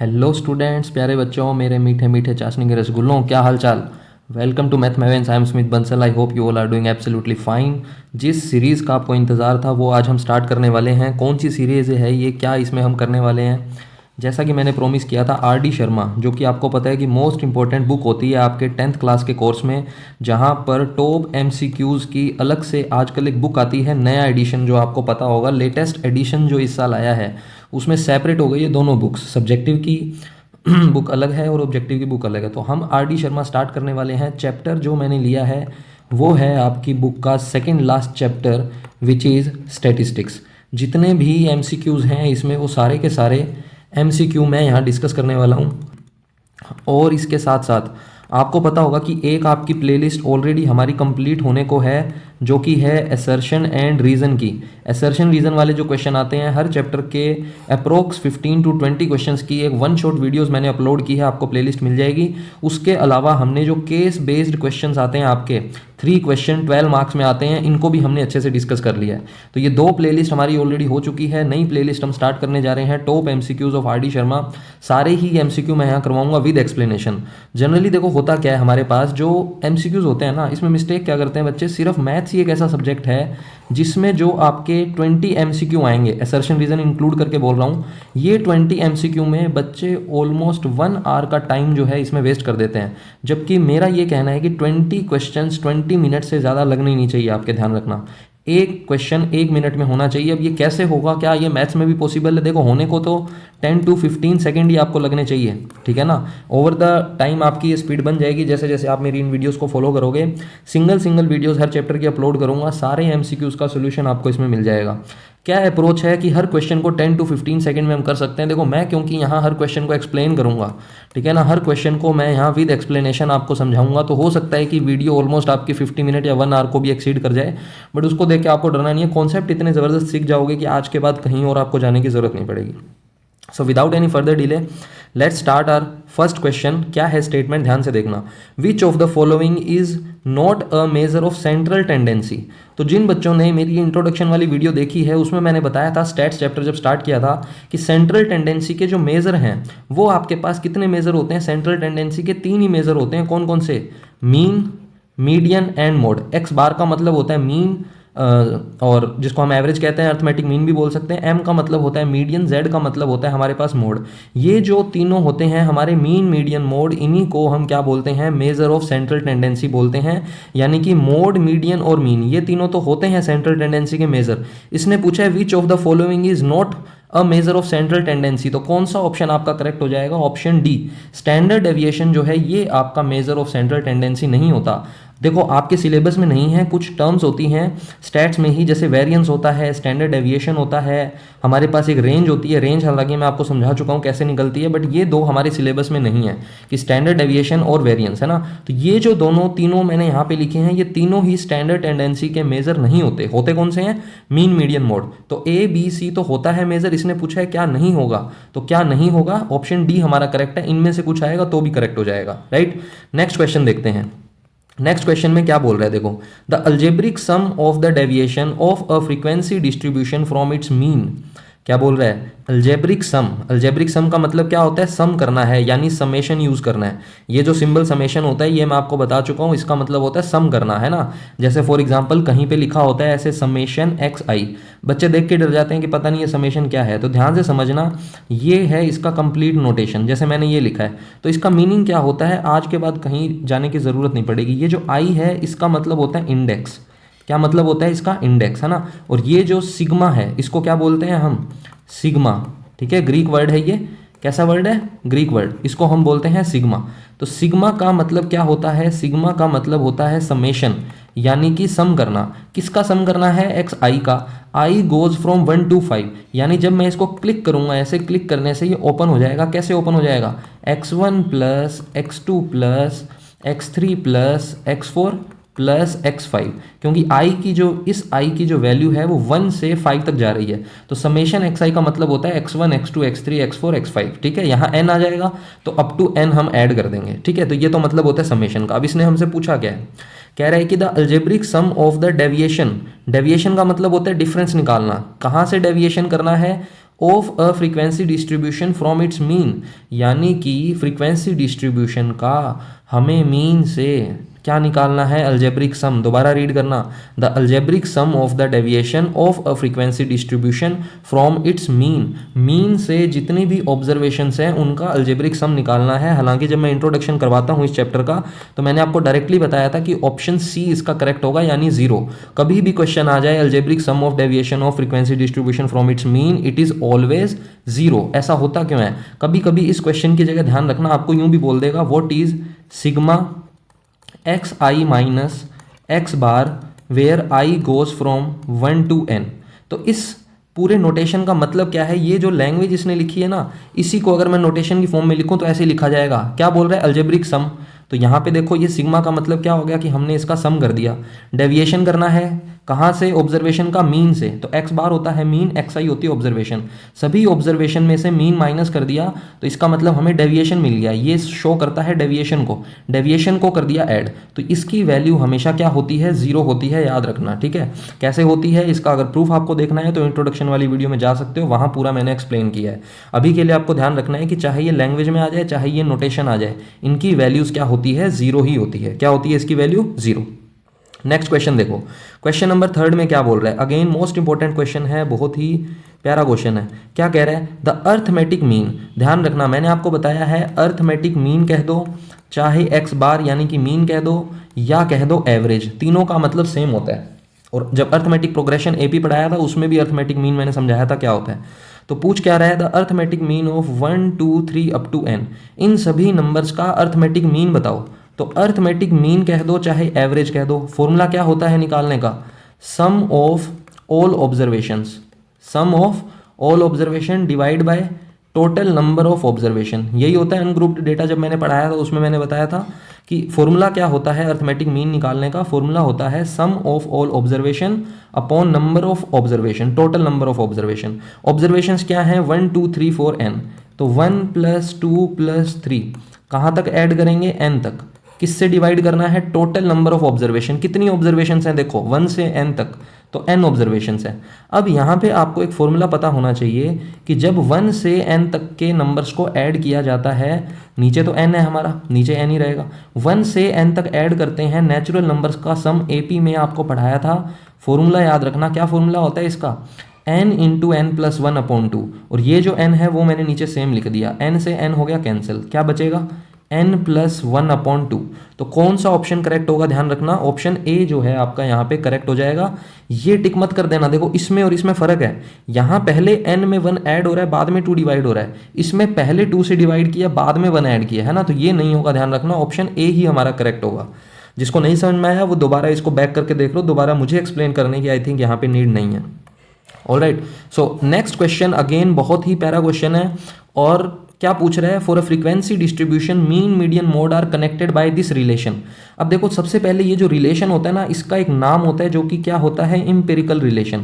Hello students, प्यारे बच्चों, मेरे मीठे मीठे चाशनी के रसगुल्लों, क्या हाल चाल। Welcome to Math Mavens. I am Smith Bansal. I hope you all are doing absolutely fine. जिस सीरीज़ का आपको इंतज़ार था वो आज हम स्टार्ट करने वाले हैं। कौन सी सीरीज़ है ये, क्या इसमें हम करने वाले हैं? जैसा कि मैंने प्रोमिस किया था, आर डी शर्मा, जो कि आपको पता है कि मोस्ट इंपॉर्टेंट बुक होती है आपके 10th क्लास के कोर्स में, जहाँ पर टॉप एमसीक्यूज़ की अलग से आजकल एक बुक आती है, नया एडिशन, जो आपको पता होगा, लेटेस्ट एडिशन जो इस साल आया है, उसमें सेपरेट हो गई ये दोनों बुक्स। सब्जेक्टिव की बुक अलग है और ऑब्जेक्टिव की बुक अलग है। तो हम आर डी शर्मा स्टार्ट करने वाले हैं। चैप्टर जो मैंने लिया है वो है आपकी बुक का second last chapter, which is statistics. जितने भी एमसीक्यूज़ हैं इसमें, वो सारे के सारे एमसीक्यू मैं यहाँ डिस्कस करने वाला हूँ। और इसके साथ साथ आपको पता होगा कि एक आपकी प्लेलिस्ट ऑलरेडी हमारी कंप्लीट होने को है, जो कि है असर्शन एंड रीज़न की। असर्शन रीज़न वाले जो क्वेश्चन आते हैं हर चैप्टर के, अप्रोक्स 15 to 20 क्वेश्चंस की एक वन शॉट वीडियोस मैंने अपलोड की है, आपको प्लेलिस्ट मिल जाएगी। उसके अलावा हमने जो केस बेस्ड क्वेश्चंस आते हैं आपके 3 क्वेश्चन 12 मार्क्स में आते हैं, इनको भी हमने अच्छे से डिस्कस कर लिया है। तो ये 2 प्लेलिस्ट हमारी ऑलरेडी हो चुकी है। नई प्लेलिस्ट हम स्टार्ट करने जा रहे हैं, top MCQs of R D Sharma. सारे ही एमसीक्यू मैं यहाँ करवाऊंगा विद एक्सप्लेनेशन। जनरली देखो होता क्या है, हमारे पास जो एमसीक्यूज होते हैं ना, इसमें मिस्टेक क्या करते हैं बच्चे, सिर्फ मैथ्स ही एक ऐसा सब्जेक्ट है जिसमें जो आपके 20 एमसीक्यू आएंगे, असर्शन रीजन इंक्लूड करके बोल रहा हूँ, ये 20 एमसीक्यू में बच्चे ऑलमोस्ट 1 आवर का टाइम जो है इसमें वेस्ट कर देते हैं। जबकि मेरा ये कहना है कि 20 क्वेश्चंस 20 मिनट से ज़्यादा लगने ही नहीं चाहिए। आपके ध्यान रखना, एक क्वेश्चन 1 मिनट में होना चाहिए। अब ये कैसे होगा, क्या ये मैथ्स में भी पॉसिबल है? देखो, होने को तो 10 to 15 सेकेंड ही आपको लगने चाहिए, ठीक है ना। ओवर द टाइम आपकी ये स्पीड बन जाएगी जैसे जैसे आप मेरी इन वीडियोस को फॉलो करोगे। सिंगल सिंगल वीडियोस हर चैप्टर की अपलोड करूंगा, सारे एमसीक्यूज का सोल्यूशन आपको इसमें मिल जाएगा। क्या अप्रोच है कि हर क्वेश्चन को 10 to 15 सेकंड में हम कर सकते हैं। देखो, मैं क्योंकि यहाँ हर क्वेश्चन को एक्सप्लेन करूंगा, ठीक है ना, हर क्वेश्चन को मैं यहाँ विद एक्सप्लेनेशन आपको समझाऊंगा, तो हो सकता है कि वीडियो ऑलमोस्ट आपकी 50 मिनट या 1 आवर को भी एक्सीड कर जाए। बट उसको देख के आपको डरना नहीं है, कॉन्सेप्ट इतने ज़बरदस्त सीख जाओगे कि आज के बाद कहीं और आपको जाने की ज़रूरत नहीं पड़ेगी। So without any further delay, let's start our first question. क्या है स्टेटमेंट, ध्यान से देखना। Which of the following is not a measure of central tendency. तो जिन बच्चों ने मेरी इंट्रोडक्शन वाली वीडियो देखी है, उसमें मैंने बताया था, स्टैट्स चैप्टर जब स्टार्ट किया था, कि सेंट्रल टेंडेंसी के जो मेजर हैं वो आपके पास कितने मेजर होते हैं? सेंट्रल टेंडेंसी के 3 ही मेजर होते हैं। कौन कौन से? Mean, median and mode. X bar का मतलब होता है मीन, और जिसको हम एवरेज कहते हैं, अर्थमेटिक मीन भी बोल सकते हैं। एम का मतलब होता है मीडियन, जेड का मतलब होता है हमारे पास मोड। ये जो तीनों होते हैं हमारे, मीन, मीडियन, मोड, इन्हीं को हम क्या बोलते हैं? मेजर ऑफ सेंट्रल टेंडेंसी बोलते हैं। यानी कि मोड, मीडियन और मीन, ये तीनों तो होते हैं सेंट्रल टेंडेंसी के मेजर। इसने पूछा है विच of the following is not a measure of central tendency, तो कौन सा ऑप्शन आपका करेक्ट हो जाएगा? ऑप्शन डी, स्टैंडर्ड डेविएशन जो है ये आपका मेजर ऑफ सेंट्रल टेंडेंसी नहीं होता। देखो, आपके सिलेबस में नहीं है, कुछ टर्म्स होती हैं स्टैट्स में ही, जैसे वेरिएंस होता है, स्टैंडर्ड डेविएशन होता है, हमारे पास एक रेंज होती है। रेंज हालांकि मैं आपको समझा चुका हूँ कैसे निकलती है, बट ये दो हमारे सिलेबस में नहीं है कि स्टैंडर्ड डेविएशन और वेरिएंस, है ना। तो ये जो दोनों तीनों मैंने यहाँ पे लिखे हैं, ये तीनों ही स्टैंडर्ड टेंडेंसी के मेजर नहीं होते। होते कौन से हैं? Mean, median, mode. तो ए बी सी तो होता है मेजर। इसने पूछा है क्या नहीं होगा, तो क्या नहीं होगा? ऑप्शन डी हमारा करेक्ट है। इनमें से कुछ आएगा तो भी करेक्ट हो जाएगा, राइट। नेक्स्ट क्वेश्चन देखते हैं। नेक्स्ट क्वेश्चन में क्या बोल रहा है, देखो। The algebraic sum of the deviation of a frequency distribution from its mean. क्या बोल रहा है? Algebraic sum. अल्जेब्रिक सम का मतलब क्या होता है? सम करना है, यानी समेशन यूज करना है। ये जो सिंबल समेशन होता है ये मैं आपको बता चुका हूँ, इसका मतलब होता है सम करना, है ना। जैसे फॉर एग्जांपल कहीं पे लिखा होता है ऐसे समेशन एक्स आई, बच्चे देख के डर जाते हैं कि पता नहीं ये समेशन क्या है। तो ध्यान से समझना, ये है इसका कंप्लीट नोटेशन, जैसे मैंने ये लिखा है। तो इसका मीनिंग क्या होता है, आज के बाद कहीं जाने की जरूरत नहीं पड़ेगी। ये जो आई है इसका मतलब होता है इंडेक्स। क्या मतलब होता है इसका? इंडेक्स, है ना। और ये जो सिग्मा है इसको क्या बोलते हैं हम? सिग्मा, ठीक है। ग्रीक वर्ड है ये। कैसा वर्ड है? Greek word. इसको हम बोलते हैं सिग्मा। तो सिग्मा का मतलब क्या होता है? सिग्मा का मतलब होता है समेशन, यानी कि सम करना। किसका सम करना है? एक्स आई का। आई गोज फ्रॉम 1 to 5, यानी जब मैं इसको क्लिक करूंगा, ऐसे क्लिक करने से ये ओपन हो जाएगा। कैसे ओपन हो जाएगा? x1 plus x2 plus x3 plus x4 plus x5, क्योंकि i की जो, इस i की जो वैल्यू है वो 1 से 5 तक जा रही है। तो समेशन xi का मतलब होता है x1 x2 x3 x4 x5, ठीक है। यहाँ n आ जाएगा तो अप टू n हम ऐड कर देंगे, ठीक है। तो ये तो मतलब होता है समेशन का। अब इसने हमसे पूछा क्या है, कह रहा है कि the algebraic sum of the deviation. Deviation का मतलब होता है डिफरेंस निकालना। कहाँ से डेविएशन करना है? Of a frequency distribution from its mean, यानी कि फ्रीक्वेंसी डिस्ट्रीब्यूशन का हमें मीन से क्या निकालना है, अलजेब्रिक सम। दोबारा रीड करना, the algebraic sum of the deviation of a frequency distribution from its mean, mean से जितनी भी ऑब्जर्वेशंस हैं उनका अलजेब्रिक सम निकालना है। हालांकि जब मैं इंट्रोडक्शन करवाता हूँ इस चैप्टर का तो मैंने आपको डायरेक्टली बताया था कि ऑप्शन सी इसका करेक्ट होगा, यानी 0। कभी भी क्वेश्चन आ जाए algebraic sum of deviation of frequency distribution from its mean, it is always 0। ऐसा होता क्यों है? कभी कभी इस क्वेश्चन की जगह ध्यान रखना, आपको यूं भी बोल देगा what is sigma x i minus x bar where i goes from 1 to n। तो इस पूरे नोटेशन का मतलब क्या है? ये जो लैंग्वेज इसने लिखी है ना, इसी को अगर मैं नोटेशन की फॉर्म में लिखूं तो ऐसे लिखा जाएगा। क्या बोल रहा है? अलजेब्रिक सम। तो यहाँ पे देखो ये सिग्मा का मतलब क्या हो गया कि हमने इसका सम कर दिया। डेविएशन करना है कहाँ से? ऑब्जर्वेशन का मीन से। तो एक्स बार होता है मीन, एक्स आई होती है ऑब्जर्वेशन। सभी ऑब्जर्वेशन में से मीन माइनस कर दिया तो इसका मतलब हमें डेविएशन मिल गया। ये शो करता है डेविएशन को कर दिया ऐड, तो इसकी वैल्यू हमेशा क्या होती है? 0 होती है, याद रखना। ठीक है, कैसे होती है इसका अगर प्रूफ आपको देखना है तो इंट्रोडक्शन वाली वीडियो में जा सकते हो, वहाँ पूरा मैंने एक्सप्लेन किया है। अभी के लिए आपको ध्यान रखना है कि चाहे ये लैंग्वेज में आ जाए चाहे ये नोटेशन आ जाए, इनकी वैल्यूज क्या होती है? 0 ही होती है। क्या होती है इसकी वैल्यू? 0। नेक्स्ट क्वेश्चन देखो, क्वेश्चन नंबर 3 में क्या बोल रहा है? अगेन मोस्ट इंपॉर्टेंट क्वेश्चन है, बहुत ही प्यारा क्वेश्चन है। क्या कह रहा है? The arithmetic mean. ध्यान रखना, मैंने आपको बताया है अर्थमेटिक मीन कह दो, चाहे एक्स बार यानी कि मीन कह दो, या कह दो एवरेज, तीनों का मतलब सेम होता है। और जब अर्थमेटिक प्रोग्रेशन एपी पढ़ाया था उसमें भी अर्थमेटिक मीन मैंने समझाया था क्या होता है। तो पूछ क्या रहा है? The arithmetic mean of 1 2 3 up to n, इन सभी नंबर्स का अर्थमेटिक मीन बताओ। तो अर्थमेटिक मीन कह दो चाहे एवरेज कह दो, फॉर्मूला क्या होता है निकालने का? Sum of all observations, sum of all observation divide by total number of observation. यही होता है अनग्रुप्ड डेटा। जब मैंने पढ़ाया था उसमें मैंने बताया था कि फॉर्मूला क्या होता है अर्थमेटिक मीन निकालने का? फॉर्मूला होता है sum of all observation upon number of observation, total number of observation. Observations क्या है? 1 2 3 4 n। तो 1 + 2 + 3 कहाँ तक ऐड करेंगे? n तक। किससे डिवाइड करना है? Total number of observation. कितनी ऑब्जर्वेशन हैं? देखो 1 से n तक, तो n ऑब्जर्वेशन है। अब यहाँ पे आपको एक फॉर्मूला पता होना चाहिए कि जब 1 से n तक के नंबर्स को ऐड किया जाता है, नीचे तो n है हमारा, नीचे n ही रहेगा, 1 से n तक ऐड करते हैं नेचुरल नंबर्स का सम। एपी में आपको पढ़ाया था, फॉर्मूला याद रखना। क्या फॉर्मूला होता है इसका? n × n + 1/2। और ये जो n है वो मैंने नीचे सेम लिख दिया, n से n हो गया कैंसिल, क्या बचेगा? n + 1/2। तो कौन सा ऑप्शन करेक्ट होगा? ध्यान रखना, ऑप्शन ए जो है आपका यहाँ पे करेक्ट हो जाएगा। ये टिक मत कर देना, देखो इसमें और इसमें फर्क है। यहाँ पहले n में 1 ऐड हो रहा है, बाद में 2 डिवाइड हो रहा है। इसमें पहले 2 से डिवाइड किया, बाद में 1 ऐड किया है ना, तो ये नहीं होगा। ध्यान रखना, ऑप्शन ए ही हमारा करेक्ट होगा। जिसको नहीं समझ में आया वो दोबारा इसको बैक करके देख लो, दोबारा मुझे एक्सप्लेन करने की आई थिंक यहाँ पे नीड नहीं है। Alright, so next question again बहुत ही प्यारा क्वेश्चन है। और क्या पूछ रहा है? For a frequency distribution mean median mode are connected by this relation. अब देखो सबसे पहले ये जो रिलेशन होता है ना, इसका एक नाम होता है जो कि क्या होता है? Empirical relation.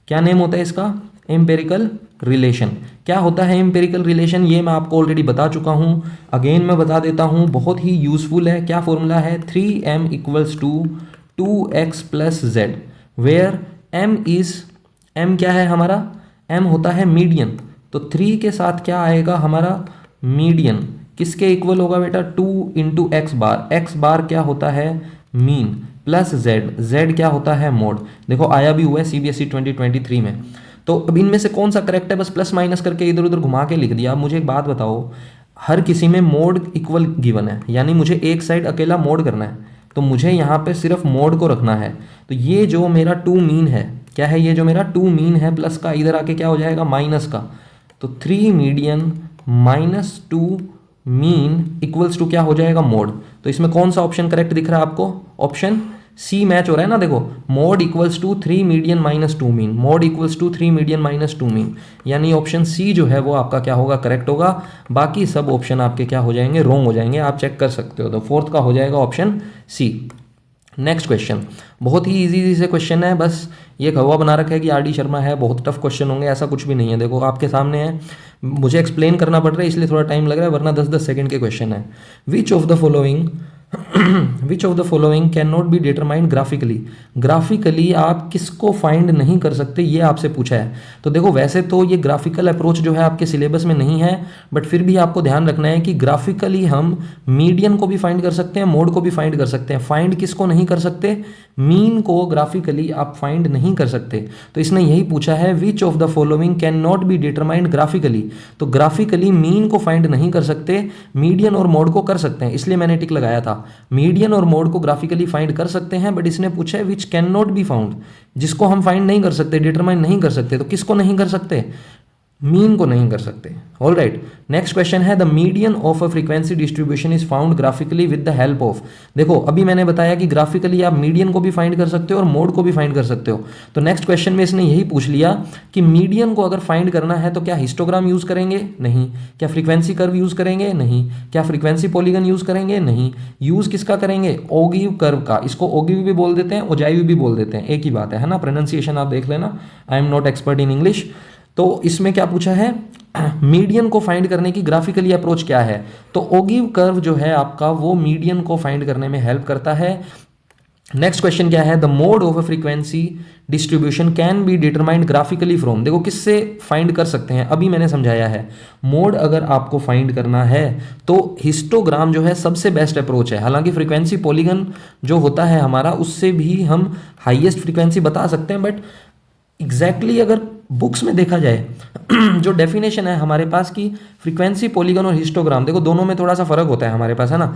क्या नेम होता है इसका? Empirical relation. क्या होता है एम्पिरिकल रिलेशन? ये मैं आपको ऑलरेडी बता चुका हूँ, अगेन मैं बता देता हूँ, बहुत ही यूजफुल है। क्या फॉर्मूला है? 3m = 2x + z, where m क्या है हमारा? m होता है मीडियन। तो 3 के साथ क्या आएगा हमारा? मीडियन। किसके इक्वल होगा बेटा? 2 × x बार। x बार क्या होता है? मीन, प्लस z क्या होता है? मोड। देखो आया भी हुआ है CBSE 2023 में। तो अब इनमें से कौन सा करेक्ट है? बस प्लस माइनस करके इधर उधर घुमा के लिख दिया। अब मुझे एक बात बताओ, हर किसी में मोड इक्वल गिवन है, यानी मुझे एक साइड अकेला मोड करना है, तो मुझे यहाँ पे सिर्फ मोड को रखना है। तो ये जो मेरा 2 मीन है, क्या है? ये जो मेरा 2 मीन है प्लस का, इधर आके क्या हो जाएगा? माइनस का। तो 3 मीडियन - 2 मीन = क्या हो जाएगा? मोड। तो इसमें कौन सा ऑप्शन करेक्ट दिख रहा है आपको? ऑप्शन सी मैच हो रहा है ना। देखो mode = 3 median - 2 mean, mode = 3 median - 2 mean, यानी ऑप्शन सी जो है वो आपका क्या होगा? करेक्ट होगा। बाकी सब ऑप्शन आपके क्या हो जाएंगे? रॉन्ग हो जाएंगे, आप चेक कर सकते हो। तो फोर्थ का हो जाएगा ऑप्शन सी। नेक्स्ट क्वेश्चन बहुत ही इजी से क्वेश्चन है, बस ये हवा बना रखा है कि RD शर्मा है, बहुत टफ क्वेश्चन होंगे, ऐसा कुछ भी नहीं है। देखो आपके सामने है, मुझे एक्सप्लेन करना पड़ रहा है इसलिए थोड़ा टाइम लग रहा है, वरना 10-10 सेकंड के क्वेश्चन है। विच of the following which of the following can not be determined graphically. Graphically आप किसको फाइंड नहीं कर सकते, ये आपसे पूछा है। तो देखो वैसे तो ये ग्राफिकल अप्रोच जो है आपके सिलेबस में नहीं है, बट फिर भी आपको ध्यान रखना है कि ग्राफिकली हम मीडियन को भी फाइंड कर सकते हैं, मोड को भी फाइंड कर सकते हैं। फाइंड किसको नहीं कर सकते, मीन को ग्राफिकली आप फाइंड नहीं कर सकते। तो इसने यही पूछा है विच of the following can not be determined graphically. तो ग्राफिकली मीन को फाइंड नहीं कर सकते, मीडियन और मोड को कर सकते हैं, इसलिए मैंने टिक लगाया था। मीडियन और मोड को ग्राफिकली फाइंड कर सकते हैं, बट इसने पूछा है which can not be found, जिसको हम फाइंड नहीं कर सकते, डिटरमाइन नहीं कर सकते। तो किसको नहीं कर सकते, मीन को नहीं कर सकते। ऑल राइट, नेक्स्ट क्वेश्चन है the median of a frequency distribution is found graphically with the help of. देखो अभी मैंने बताया कि ग्राफिकली आप मीडियन को भी फाइंड कर सकते हो और मोड को भी फाइंड कर सकते हो। तो नेक्स्ट क्वेश्चन में इसने यही पूछ लिया कि मीडियन को अगर फाइंड करना है तो क्या हिस्टोग्राम यूज करेंगे, नहीं। क्या फ्रीक्वेंसी कर्व यूज करेंगे, नहीं। क्या फ्रीक्वेंसी पॉलीगन यूज करेंगे, नहीं। यूज किसका करेंगे, ओगिव कर्व का। इसको ओगिव भी बोल देते हैं, ओजाइव भी बोल देते हैं, एक ही बात है ना। प्रोनाउंसिएशन आप देख लेना, I am not expert in English. तो इसमें क्या पूछा है, मीडियन को फाइंड करने की ग्राफिकली अप्रोच क्या है। तो ओगिव कर्व जो है आपका वो मीडियन को फाइंड करने में हेल्प करता है। नेक्स्ट क्वेश्चन क्या है, the mode of a frequency distribution can be determined graphically from. देखो किससे फाइंड कर सकते हैं, अभी मैंने समझाया है। मोड अगर आपको फाइंड करना है तो हिस्टोग्राम जो है सबसे बेस्ट अप्रोच है। हालांकि फ्रीक्वेंसी पॉलीगन जो होता है हमारा, उससे भी हम हाईएस्ट फ्रीक्वेंसी बता सकते हैं, बट एग्जैक्टली अगर बुक्स में देखा जाए जो डेफिनेशन है हमारे पास की फ्रीक्वेंसी पॉलीगन और हिस्टोग्राम, देखो दोनों में थोड़ा सा फर्क होता है हमारे पास, है ना।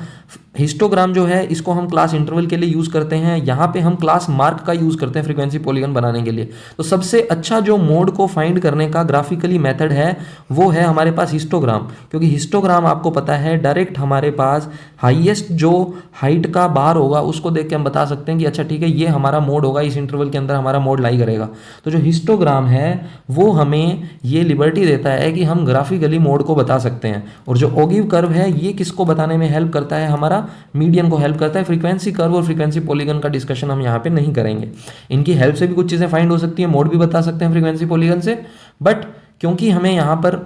हिस्टोग्राम जो है इसको हम क्लास इंटरवल के लिए यूज करते हैं, यहाँ पे हम क्लास मार्क का यूज करते हैं फ्रीक्वेंसी पॉलीगन बनाने के लिए। तो सबसे अच्छा जो मोड को फाइंड करने का ग्राफिकली मेथड है वो है हमारे पास हिस्टोग्राम, क्योंकि हिस्टोग्राम आपको पता है डायरेक्ट हमारे पास हाईएस्ट जो हाइट का बार होगा उसको देख के हम बता सकते हैं कि अच्छा ठीक है ये हमारा मोड होगा, इस इंटरवल के अंदर हमारा मोड लाई करेगा। तो जो हिस्टोग्राम है वो हमें ये लिबर्टी देता है कि हम ग्राफिकली मोड को बता सकते हैं। और जो ओगिव कर्व है ये किसको बताने में हेल्प करता है, हमारा मीडियन को हेल्प करता है। फ्रीक्वेंसी कर्व और फ्रीक्वेंसी पॉलीगन का डिस्कशन हम यहाँ पे नहीं करेंगे, इनकी हेल्प से भी कुछ चीज़ें फाइंड हो सकती है, मोड भी बता सकते हैं फ्रीक्वेंसी पॉलीगन से। बट क्योंकि हमें यहाँ पर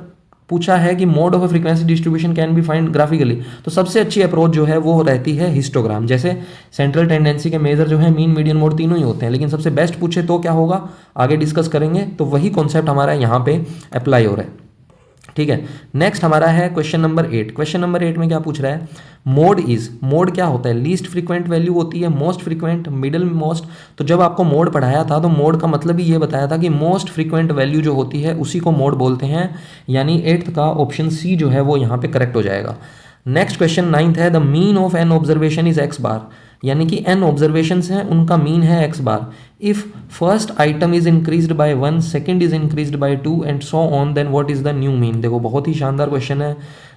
पूछा है कि mode of frequency distribution can be find graphically, तो सबसे अच्छी अप्रोच जो है वो रहती है हिस्टोग्राम। जैसे सेंट्रल टेंडेंसी के मेजर जो है मीन मीडियन मोड तीनों ही होते हैं, लेकिन सबसे बेस्ट पूछे तो क्या होगा आगे डिस्कस करेंगे। तो वही कॉन्सेप्ट हमारा यहाँ पे अप्लाई हो रहा है, ठीक है। नेक्स्ट हमारा है क्वेश्चन नंबर 8। क्वेश्चन नंबर 8 में क्या पूछ रहा है, मोड इज, मोड क्या होता है, लीस्ट फ्रीक्वेंट वैल्यू होती है, मोस्ट फ्रीक्वेंट, मिडिल मोस्ट। तो जब आपको मोड पढ़ाया था तो मोड का मतलब ही ये बताया था कि मोस्ट फ्रीक्वेंट वैल्यू जो होती है उसी को मोड बोलते हैं, यानी 8th का ऑप्शन सी जो है वो यहाँ पे करेक्ट हो जाएगा। नेक्स्ट क्वेश्चन 9th है, the mean of N observation is x bar, यानी कि n ऑब्जर्वेशंस हैं उनका मीन है x bar. If first item is increased by 1, second is increased by 2 and so on, then what is the new mean. देखो बहुत ही शानदार question है,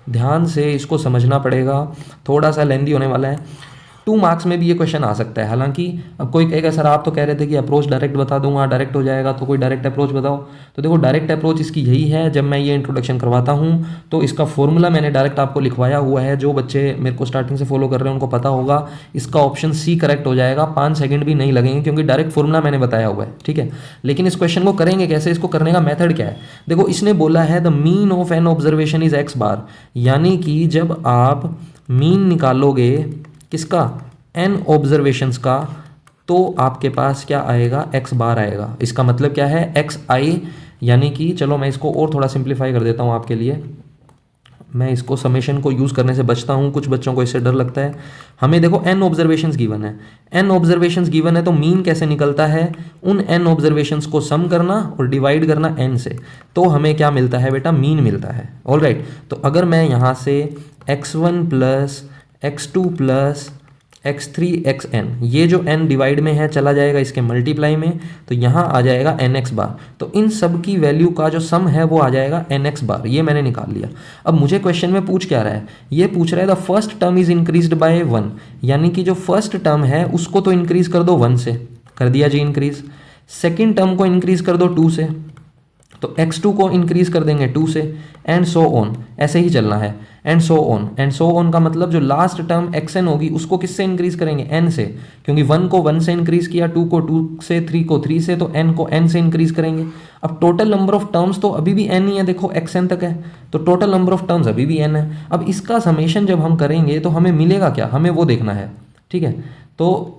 ध्यान से इसको समझना पड़ेगा, थोड़ा सा लेंदी होने वाला है। 2 मार्क्स में भी ये क्वेश्चन आ सकता है। हालांकि अब कोई कहेगा सर आप तो कह रहे थे कि अप्रोच डायरेक्ट बता दूंगा, डायरेक्ट हो जाएगा, तो कोई डायरेक्ट अप्रोच बताओ। तो देखो डायरेक्ट अप्रोच इसकी यही है, जब मैं ये इंट्रोडक्शन करवाता हूँ तो इसका फॉर्मूला मैंने डायरेक्ट आपको लिखवाया हुआ है। जो बच्चे मेरे को स्टार्टिंग से फॉलो कर रहे हैं उनको पता होगा, इसका ऑप्शन सी करेक्ट हो जाएगा, 5 सेकंड भी नहीं लगेंगे क्योंकि डायरेक्ट फॉर्मूला मैंने बताया हुआ है, ठीक है। लेकिन इस क्वेश्चन को करेंगे कैसे, इसको करने का मेथड क्या है। देखो इसने बोला है the mean of N observation is x bar, यानी कि जब आप मीन निकालोगे किसका, n ऑब्जर्वेशंस का, तो आपके पास क्या आएगा, x बार आएगा। इसका मतलब क्या है, xi, यानी कि चलो मैं इसको और थोड़ा सिंप्लीफाई कर देता हूँ आपके लिए। मैं इसको समेशन को यूज़ करने से बचता हूँ, कुछ बच्चों को इससे डर लगता है। हमें देखो n ऑब्जर्वेशंस गिवन है, n ऑब्जर्वेशंस गिवन है, तो मीन कैसे निकलता है, उन n ऑब्जर्वेशंस को सम करना और डिवाइड करना n से, तो हमें क्या मिलता है बेटा, मीन मिलता है। ऑल राइट, तो अगर मैं यहाँ से x1 plus x2 plus x3 xn, ये जो n डिवाइड में है चला जाएगा इसके मल्टीप्लाई में, तो यहाँ आ जाएगा nx बार। तो इन सब की वैल्यू का जो सम है वो आ जाएगा nx बार, ये मैंने निकाल लिया। अब मुझे क्वेश्चन में पूछ क्या रहा है, ये पूछ रहा है the first term is increased by 1, यानी कि जो फर्स्ट टर्म है उसको तो इंक्रीज कर दो 1 से, कर दिया जी इंक्रीज। सेकेंड टर्म को इंक्रीज कर दो 2 से, तो x2 को इंक्रीज कर देंगे 2 से, एंड सो ऑन, ऐसे ही चलना है, एंड सो ऑन का मतलब जो लास्ट टर्म xn होगी उसको किससे इंक्रीज करेंगे, n से, क्योंकि 1 को 1 से इंक्रीज किया, 2 को 2 से, 3 को 3 से, तो n को n से इंक्रीज करेंगे। अब टोटल नंबर ऑफ टर्म्स तो अभी भी n ही है, देखो xn तक है, तो टोटल नंबर ऑफ टर्म्स अभी भी n है। अब इसका समेशन जब हम करेंगे तो हमें मिलेगा क्या, हमें वो देखना है, ठीक है। तो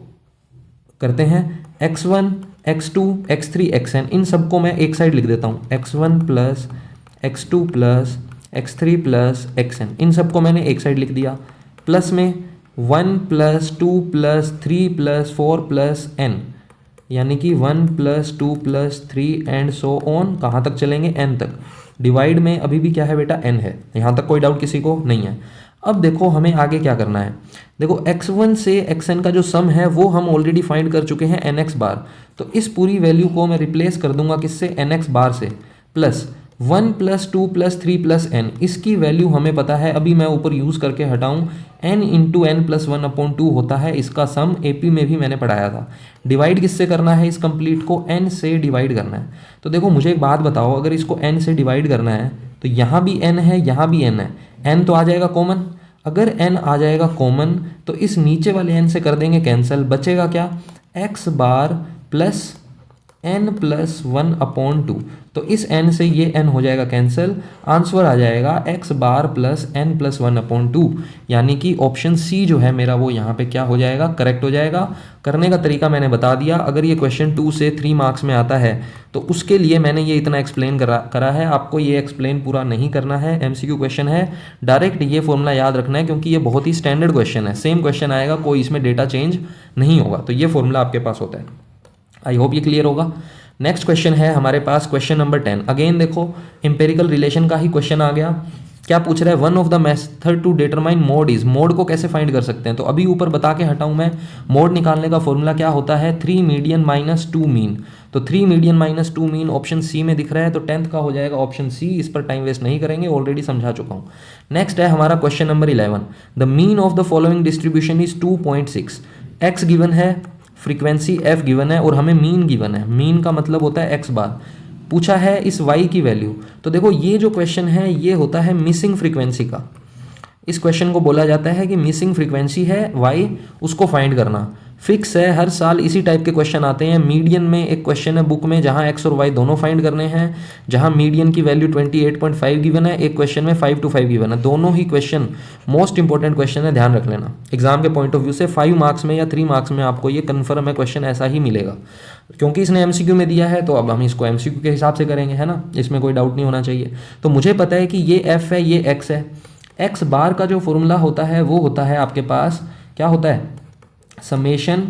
करते हैं x1 x2 x3 xn, इन सबको मैं एक साइड लिख देता हूँ, x1 plus x2 plus x3 plus xn, इन सबको मैंने एक साइड लिख दिया, प्लस में 1 plus 2 plus 3 plus 4 plus n, यानी कि 1 plus 2 plus 3 and so on, कहाँ तक चलेंगे, n तक। डिवाइड में अभी भी क्या है बेटा, n है, यहाँ तक कोई डाउट किसी को नहीं है। अब देखो हमें आगे क्या करना है, देखो x1 से xn का जो सम है वो हम ऑलरेडी फाइंड कर चुके हैं nx बार, तो इस पूरी वैल्यू को मैं रिप्लेस कर दूंगा किससे, nx बार से, plus 1 plus 2 plus 3 plus n, इसकी वैल्यू हमें पता है, अभी मैं ऊपर यूज़ करके हटाऊं, n इंटू एन प्लस 1/2 होता है इसका सम, AP में भी मैंने पढ़ाया था। डिवाइड किससे करना है, इस कंप्लीट को n से डिवाइड करना है। तो देखो मुझे एक बात बताओ, अगर इसको n से डिवाइड करना है तो यहाँ भी n है, यहाँ भी n है, n तो आ जाएगा कॉमन, अगर n आ जाएगा कॉमन तो इस नीचे वाले n से कर देंगे कैंसिल, बचेगा क्या, x बार प्लस n प्लस 1/2, तो इस n से ये n हो जाएगा कैंसिल, आंसर आ जाएगा x बार प्लस n प्लस 1/2, यानी कि ऑप्शन सी जो है मेरा वो यहाँ पे क्या हो जाएगा, करेक्ट हो जाएगा। करने का तरीका मैंने बता दिया, अगर ये क्वेश्चन 2 से 3 मार्क्स में आता है तो उसके लिए मैंने ये इतना एक्सप्लेन करा है, आपको ये एक्सप्लेन पूरा नहीं करना है, MCQ क्वेश्चन है, डायरेक्ट ये फॉर्मूला याद रखना है, क्योंकि ये बहुत ही स्टैंडर्ड क्वेश्चन है, सेम क्वेश्चन आएगा, कोई इसमें डेटा चेंज नहीं होगा, तो ये फॉर्मूला आपके पास होता है। आई होप ये क्लियर होगा। नेक्स्ट क्वेश्चन है हमारे पास क्वेश्चन नंबर 10, अगेन देखो एम्पेरिकल रिलेशन का ही क्वेश्चन आ गया। क्या पूछ रहा है, one of the method to determine mode is, mode को कैसे फाइंड कर सकते हैं, तो अभी ऊपर बता के हटाऊं मैं, मोड निकालने का फॉर्मूला क्या होता है, 3 मीडियन माइनस 2 मीन, तो 3 median minus 2 mean option C में दिख रहा है, तो 10th का हो जाएगा ऑप्शन सी, इस पर टाइम वेस्ट नहीं करेंगे, ऑलरेडी समझा चुका हूँ। नेक्स्ट है हमारा question number 11, the mean of the following distribution is 2.6, x given है, फ्रीक्वेंसी f गिवन है और हमें मीन गिवन है, मीन का मतलब होता है x बार, पूछा है इस y की वैल्यू। तो देखो ये जो क्वेश्चन है ये होता है मिसिंग फ्रीक्वेंसी का, इस क्वेश्चन को बोला जाता है कि मिसिंग फ्रीक्वेंसी है y, उसको फाइंड करना। फिक्स है, हर साल इसी टाइप के क्वेश्चन आते हैं। मीडियन में एक क्वेश्चन है बुक में जहां x और y दोनों फाइंड करने हैं, जहां मीडियन की वैल्यू 28.5 गिवन है, एक क्वेश्चन में 5 to 5 गिवन है। दोनों ही क्वेश्चन मोस्ट इंपॉर्टेंट क्वेश्चन है, ध्यान रख लेना। एग्जाम के पॉइंट ऑफ व्यू से 5 मार्क्स में या 3 मार्क्स में आपको ये कन्फर्म है क्वेश्चन ऐसा ही मिलेगा, क्योंकि इसने MCQ में दिया है तो अब हम इसको MCQ के हिसाब से करेंगे, है ना, इसमें कोई डाउट नहीं होना चाहिए। तो मुझे पता है कि ये f है, ये x है, x बार का जो फॉर्मूला होता है वो होता है आपके पास, क्या होता है, summation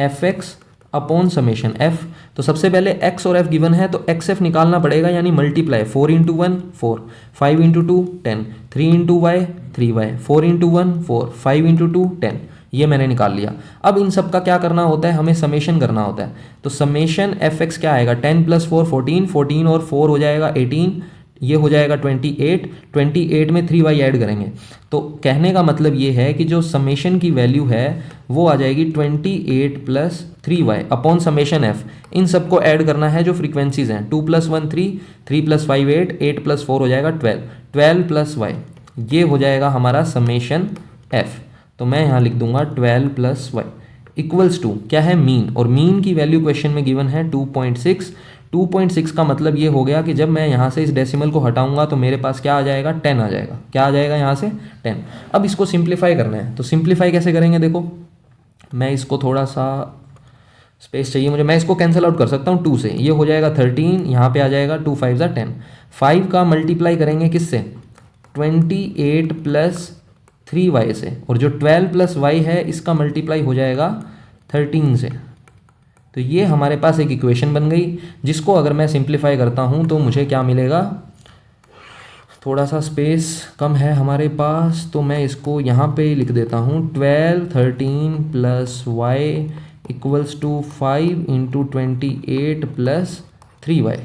fx upon summation f। तो सबसे पहले x और f गिवन है तो xf निकालना पड़ेगा, यानी multiply, 4 into 1 4, 5 into 2 10, 3 into y 3y, 4 into 1 4, 5 into 2 10, ये मैंने निकाल लिया। अब इन सब का क्या करना होता है, हमें समेशन करना होता है। तो समेशन fx क्या आएगा, 10 प्लस 4 14, 14 और 4 हो जाएगा 18, ये हो जाएगा 28, 28 में 3y ऐड करेंगे। तो कहने का मतलब ये है कि जो समेशन की वैल्यू है वो आ जाएगी 28 plus 3y upon summation f। इन सबको ऐड करना है जो फ्रीक्वेंसीज हैं, 2 प्लस 1 3, 3 प्लस 5 8, 8 प्लस 4 हो जाएगा 12, 12 प्लस y, ये हो जाएगा हमारा समेशन f। तो मैं यहाँ लिख दूंगा 12 प्लस y इक्वल्स टू क्या है, मीन, और मीन की वैल्यू क्वेश्चन में गिवन है 2.6। 2.6 का मतलब ये हो गया कि जब मैं यहाँ से इस डेसिमल को हटाऊंगा तो मेरे पास क्या आ जाएगा, 10 आ जाएगा। क्या आ जाएगा यहाँ से, 10। अब इसको सिंप्लीफाई करना है, तो सिंप्लीफाई कैसे करेंगे, देखो मैं इसको थोड़ा सा स्पेस चाहिए मुझे, मैं इसको कैंसिल आउट कर सकता हूँ 2 से, ये हो जाएगा 13, यहाँ पे आ जाएगा 2 5 10, 5 का मल्टीप्लाई करेंगे किससे, 28 प्लस 3y से, और जो 12 प्लस y है इसका मल्टीप्लाई हो जाएगा 13 से। तो ये हमारे पास एक इक्वेशन बन गई, जिसको अगर मैं सिंप्लीफाई करता हूँ तो मुझे क्या मिलेगा, थोड़ा सा स्पेस कम है हमारे पास तो मैं इसको यहाँ पे लिख देता हूँ, 12 13 plus y equals to 5 into 28 plus 3y।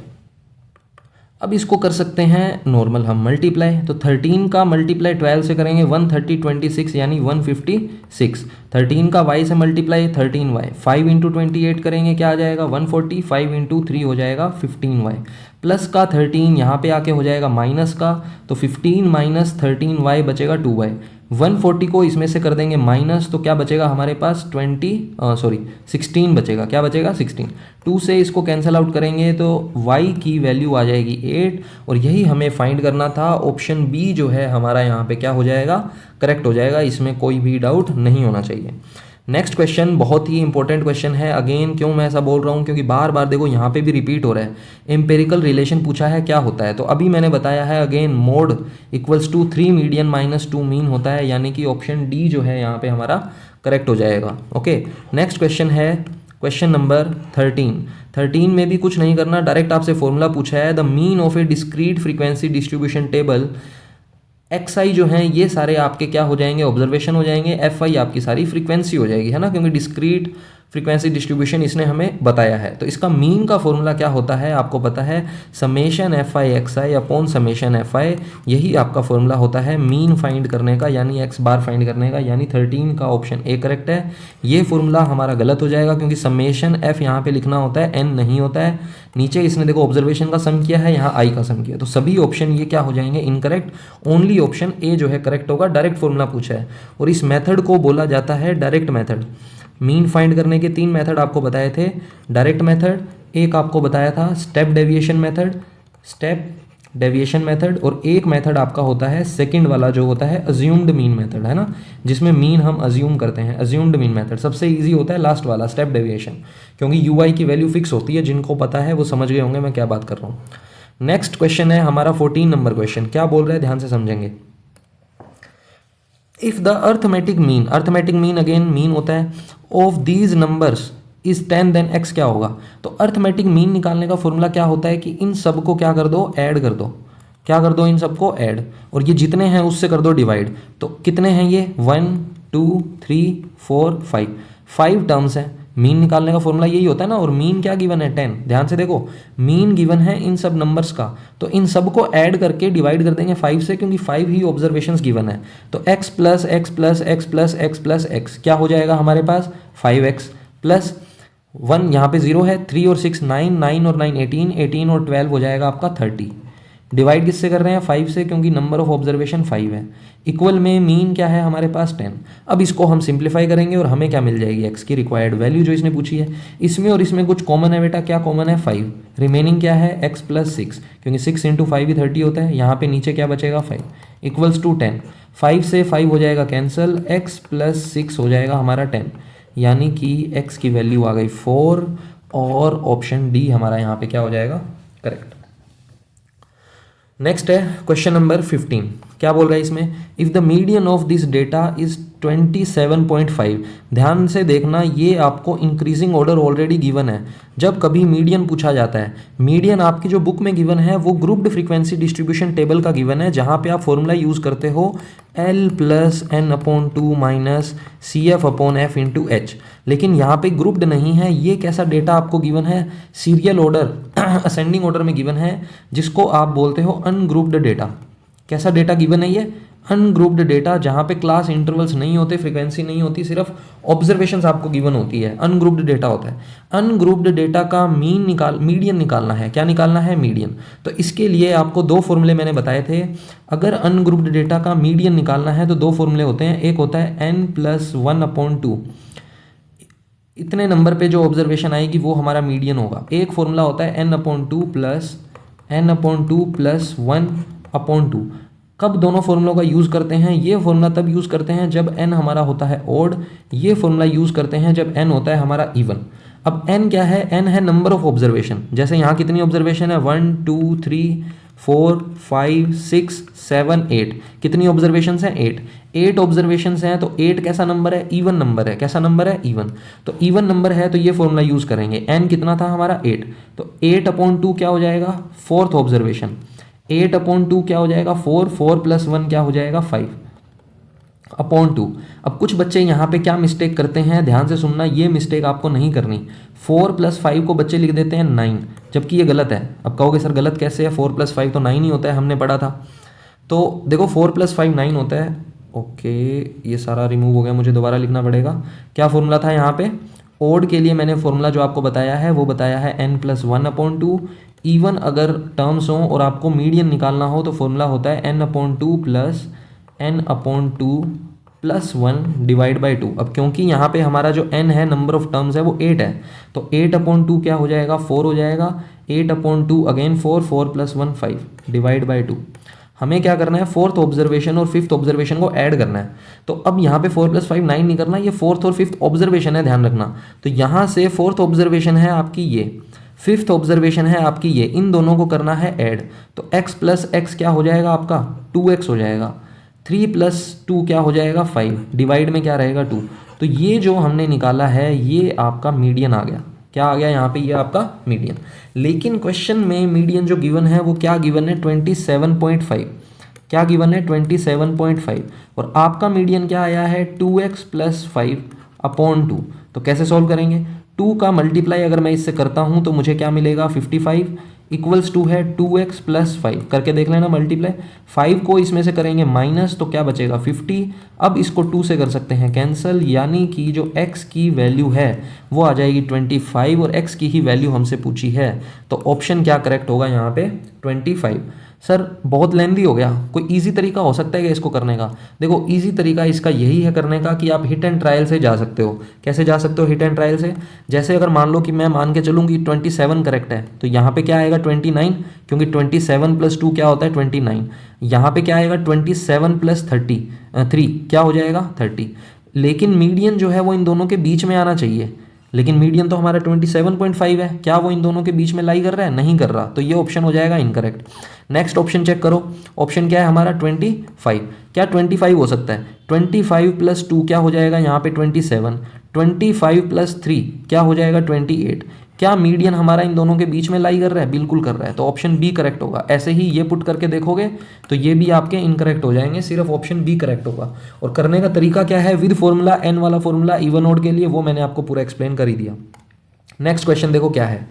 अब इसको कर सकते हैं नॉर्मल हम मल्टीप्लाई, तो 13 का मल्टीप्लाई 12 से करेंगे 130 26 यानी 156। 13 का y से मल्टीप्लाई 13y, 5 इंटू 28 करेंगे क्या आ जाएगा 140, 5 इंटू 3 हो जाएगा 15y, प्लस का 13 यहाँ पे आके हो जाएगा माइनस का, तो 15 माइनस 13y बचेगा 2y। 140 को इसमें से कर देंगे माइनस, तो क्या बचेगा हमारे पास 16 बचेगा, क्या बचेगा 16। 2 से इसको कैंसिल आउट करेंगे तो y की वैल्यू आ जाएगी 8, और यही हमें फाइंड करना था। ऑप्शन बी जो है हमारा यहाँ पे क्या हो जाएगा, करेक्ट हो जाएगा, इसमें कोई भी डाउट नहीं होना चाहिए। नेक्स्ट क्वेश्चन बहुत ही इंपॉर्टेंट क्वेश्चन है। अगेन क्यों मैं ऐसा बोल रहा हूँ, क्योंकि बार बार देखो यहाँ पे भी रिपीट हो रहा है। एम्पेरिकल रिलेशन पूछा है, क्या होता है, तो अभी मैंने बताया है again mode equals to 3 median minus 2 mean होता है, यानी कि ऑप्शन डी जो है यहाँ पे हमारा करेक्ट हो जाएगा। ओके, नेक्स्ट क्वेश्चन है क्वेश्चन नंबर 13 में भी कुछ नहीं करना, डायरेक्ट आपसे फॉर्मूला पूछा है। The mean of a discrete frequency distribution table, x i जो हैं ये सारे आपके क्या हो जाएंगे, ऑब्जर्वेशन हो जाएंगे, एफ आई आपकी सारी फ्रीक्वेंसी हो जाएगी, है ना, क्योंकि डिस्क्रीट फ्रीक्वेंसी डिस्ट्रीब्यूशन इसने हमें बताया है। तो इसका मीन का फॉर्मूला क्या होता है आपको पता है, समेशन एफ आई एक्स आई अपॉन समेशन एफ आई, यही आपका फॉर्मूला होता है मीन फाइंड करने का, यानी एक्स बार फाइंड करने का, यानी 13 का ऑप्शन ए करेक्ट है। ये फॉर्मूला हमारा गलत हो जाएगा, क्योंकि समेशन एफ यहाँ पे लिखना होता है, एन नहीं होता है। नीचे इसने देखो ऑब्जर्वेशन का सम किया है, यहाँ आई का सम किया, तो सभी ऑप्शन ये क्या हो जाएंगे, इनकरेक्ट। ओनली ऑप्शन ए जो है करेक्ट होगा, डायरेक्ट फॉर्मूला पूछा है, और इस मेथड को बोला जाता है डायरेक्ट मेथड। मीन फाइंड करने के 3 मेथड आपको बताए थे, डायरेक्ट मेथड, एक आपको बताया था स्टेप डेविएशन मेथड, और एक मेथड आपका होता है सेकंड वाला जो होता है अज्यूम्ड मीन मेथड, है ना, जिसमें मीन हम अज्यूम करते हैं। अज्यूम्ड मीन मेथड सबसे इजी होता है लास्ट वाला स्टेप डेविएशन, क्योंकि यूआई की वैल्यू फिक्स होती है, जिनको पता है वो समझ गए होंगे मैं क्या बात कर रहा हूँ। नेक्स्ट क्वेश्चन है हमारा 14 नंबर क्वेश्चन, क्या बोल रहा है ध्यान से समझेंगे। If the arithmetic mean again mean होता है of these numbers is 10 then x क्या होगा। तो अर्थमेटिक मीन निकालने का फॉर्मूला क्या होता है कि इन सब को क्या कर दो, ऐड कर दो, क्या कर दो, इन सबको ऐड, और ये जितने हैं उससे कर दो डिवाइड। तो कितने हैं ये 1 2 3 4 5 टर्म्स हैं। मीन निकालने का फॉर्मूला यही होता है ना, और मीन क्या गिवन है 10, ध्यान से देखो मीन गिवन है इन सब नंबर्स का, तो इन सब को ऐड करके डिवाइड कर देंगे 5 से, क्योंकि 5 ही ऑब्जर्वेशंस गिवन है। तो x plus x plus x plus x plus x क्या हो जाएगा हमारे पास 5x प्लस 1, यहाँ पे 0 है, 3 और 6 9, 9 और 9 18, 18 और 12 हो जाएगा आपका 30। डिवाइड किससे कर रहे हैं 5 से, क्योंकि नंबर ऑफ ऑब्जर्वेशन 5 है। इक्वल में मीन क्या है हमारे पास 10। अब इसको हम सिंप्लीफाई करेंगे और हमें क्या मिल जाएगी, x की रिक्वायर्ड वैल्यू जो इसने पूछी है। इसमें और इसमें कुछ कॉमन है बेटा, क्या कॉमन है 5, रिमेनिंग क्या है x प्लस 6, क्योंकि 6 इंटू 5 ही 30 होता है। यहाँ पे नीचे क्या बचेगा 5 इक्वल्स टू 10, 5 से 5 हो जाएगा कैंसिल, x प्लस 6 हो जाएगा हमारा 10, यानी कि x की वैल्यू आ गई 4, और ऑप्शन डी हमारा यहाँ पे क्या हो जाएगा करेक्ट। नेक्स्ट है क्वेश्चन नंबर 15, क्या बोल रहा है इसमें, if the median of this data is 27.5। ध्यान से देखना, ये आपको इंक्रीजिंग ऑर्डर ऑलरेडी गिवन है। जब कभी मीडियन पूछा जाता है, मीडियन आपकी जो बुक में गिवन है वो ग्रुप्ड फ्रीक्वेंसी डिस्ट्रीब्यूशन टेबल का गिवन है, जहाँ पे आप फॉर्मूला यूज करते हो L plus n upon 2 minus C F upon F into H, लेकिन यहाँ पे ग्रुप्ड नहीं है। ये कैसा डेटा आपको गिवन है, सीरियल ऑर्डर असेंडिंग ऑर्डर में गिवन है, जिसको आप बोलते हो अनग्रुप्ड डेटा। कैसा डेटा गिवन है ये, अनग्रुप्ड डेटा, जहाँ पे क्लास इंटरवल्स नहीं होते, फ्रीक्वेंसी नहीं होती, सिर्फ ऑब्जर्वेशंस आपको गिवन होती है, अनग्रुप्ड डेटा होता है। अनग्रुप्ड डेटा का मीडियन निकालना है, क्या निकालना है मीडियन। तो इसके लिए आपको 2 फॉर्मूले मैंने बताए थे। अगर अनग्रुप्ड डेटा का मीडियन निकालना है तो 2 फॉर्मूले होते हैं, एक होता है n प्लस 1 अपॉन 2, इतने नंबर पे जो ऑब्जर्वेशन आएगी वो हमारा मीडियन होगा। एक फॉर्मूला होता है n अपॉन 2 प्लस 1 अपॉन 2। कब दोनों फॉर्मूलों का यूज़ करते हैं, ये फॉर्मूला तब यूज़ करते हैं जब n हमारा होता है ओड, ये फॉर्मूला यूज़ करते हैं जब n होता है हमारा इवन। अब n क्या है, n है नंबर ऑफ ऑब्जर्वेशन। जैसे यहाँ कितनी ऑब्जर्वेशन है 1 2 3 4 5 6 7 8, कितनी ऑब्जर्वेशन हैं 8 ऑब्जर्वेशन हैं। तो 8 कैसा नंबर है, इवन नंबर है। कैसा नंबर है, इवन। तो इवन नंबर है तो ये फॉर्मूला यूज़ करेंगे। n कितना था हमारा 8, तो 8 अपॉन 2 क्या हो जाएगा, 4th ऑब्जर्वेशन। 8 अपॉन 2 क्या हो जाएगा 4, 4 प्लस 1 क्या हो जाएगा 5। Upon two. अब कुछ बच्चे यहाँ पे क्या मिस्टेक करते हैं, ध्यान से सुनना, ये मिस्टेक आपको नहीं करनी। 4 + 5 को बच्चे लिख देते हैं 9, जबकि ये गलत है। अब कहोगे सर गलत कैसे है, 4 + 5 तो 9 ही होता है, हमने पढ़ा था। तो देखो 4 + 5 9 होता है। ओके, ये सारा रिमूव हो गया, मुझे दोबारा लिखना पड़ेगा। क्या फॉर्मूला था यहाँ पे, ओड के लिए मैंने फॉर्मूला जो आपको बताया है वो बताया है n+1/2। इवन अगर टर्म्स हों और आपको मीडियन निकालना हो तो फॉर्मूला होता है n/2 + n/2 + 1 / 2। अब क्योंकि यहाँ पे हमारा जो n है, नंबर ऑफ टर्म्स है, वो 8 है, तो 8/2 क्या हो जाएगा, 4 हो जाएगा। 8/2 अगेन 4, 4 + 1 5 / 2। हमें क्या करना है, फोर्थ ऑब्जर्वेशन और फिफ्थ ऑब्जर्वेशन को ऐड करना है। तो अब यहाँ पे 4 + 5 9 नहीं करना, ये फोर्थ और फिफ्थ ऑब्जर्वेशन है, ध्यान रखना। तो यहाँ से फोर्थ ऑब्जर्वेशन है आपकी ये, फिफ्थ ऑब्जर्वेशन है आपकी ये, इन दोनों को करना है ऐड। तो x + x क्या हो जाएगा आपका, 2x हो जाएगा। 3 + 2 क्या हो जाएगा, 5 डिवाइड में क्या रहेगा, 2। तो ये जो हमने निकाला है ये आपका मीडियन आ गया। क्या आ गया यहाँ पे, ये आपका मीडियन। लेकिन क्वेश्चन में मीडियन जो गिवन है वो क्या गिवन है, 27.5। क्या गिवन है, 27.5। और आपका मीडियन क्या आया है, 2x + 5/2। तो कैसे सॉल्व करेंगे, 2 का मल्टीप्लाई अगर मैं इससे करता हूँ तो मुझे क्या मिलेगा, 55 = है 2x + 5। करके देख लेना मल्टीप्लाई। 5 को इसमें से करेंगे माइनस तो क्या बचेगा, 50। अब इसको 2 से कर सकते हैं कैंसिल, यानी कि जो x की वैल्यू है वो आ जाएगी 25 और x की ही वैल्यू हमसे पूछी है। तो ऑप्शन क्या करेक्ट होगा यहाँ पे, 25। सर बहुत लेंदी हो गया, कोई इजी तरीका हो सकता है क्या इसको करने का। देखो इजी तरीका इसका यही है करने का कि आप हिट एंड ट्रायल से जा सकते हो। कैसे जा सकते हो हिट एंड ट्रायल से, जैसे अगर मान लो कि मैं मान के चलूँ कि 27 करेक्ट है, तो यहाँ पे क्या आएगा 29, क्योंकि 27 + 2 क्या होता है 29। यहाँ पे क्या आएगा 27 + 3 क्या हो जाएगा 30। लेकिन मीडियन जो है वो इन दोनों के बीच में आना चाहिए, लेकिन मीडियन तो हमारा 27.5 है, क्या वो इन दोनों के बीच में लाई कर रहा है, नहीं कर रहा, तो ये ऑप्शन हो जाएगा इनकरेक्ट। नेक्स्ट ऑप्शन चेक करो, ऑप्शन क्या है हमारा 25। क्या 25 हो सकता है, 25 + 2 क्या हो जाएगा यहाँ पे 27, 25 + 3 क्या हो जाएगा 28। क्या मीडियन हमारा इन दोनों के बीच में लाई कर रहा है, बिल्कुल कर रहा है, तो ऑप्शन बी करेक्ट होगा। ऐसे ही ये पुट करके देखोगे तो ये भी आपके इनकरेक्ट हो जाएंगे, सिर्फ ऑप्शन बी करेक्ट होगा। और करने का तरीका क्या है, विद फॉर्मूला, एन वाला फॉर्मूला इवन ओड के लिए, वो मैंने आपको पूरा एक्सप्लेन कर ही दिया। नेक्स्ट क्वेश्चन देखो क्या है,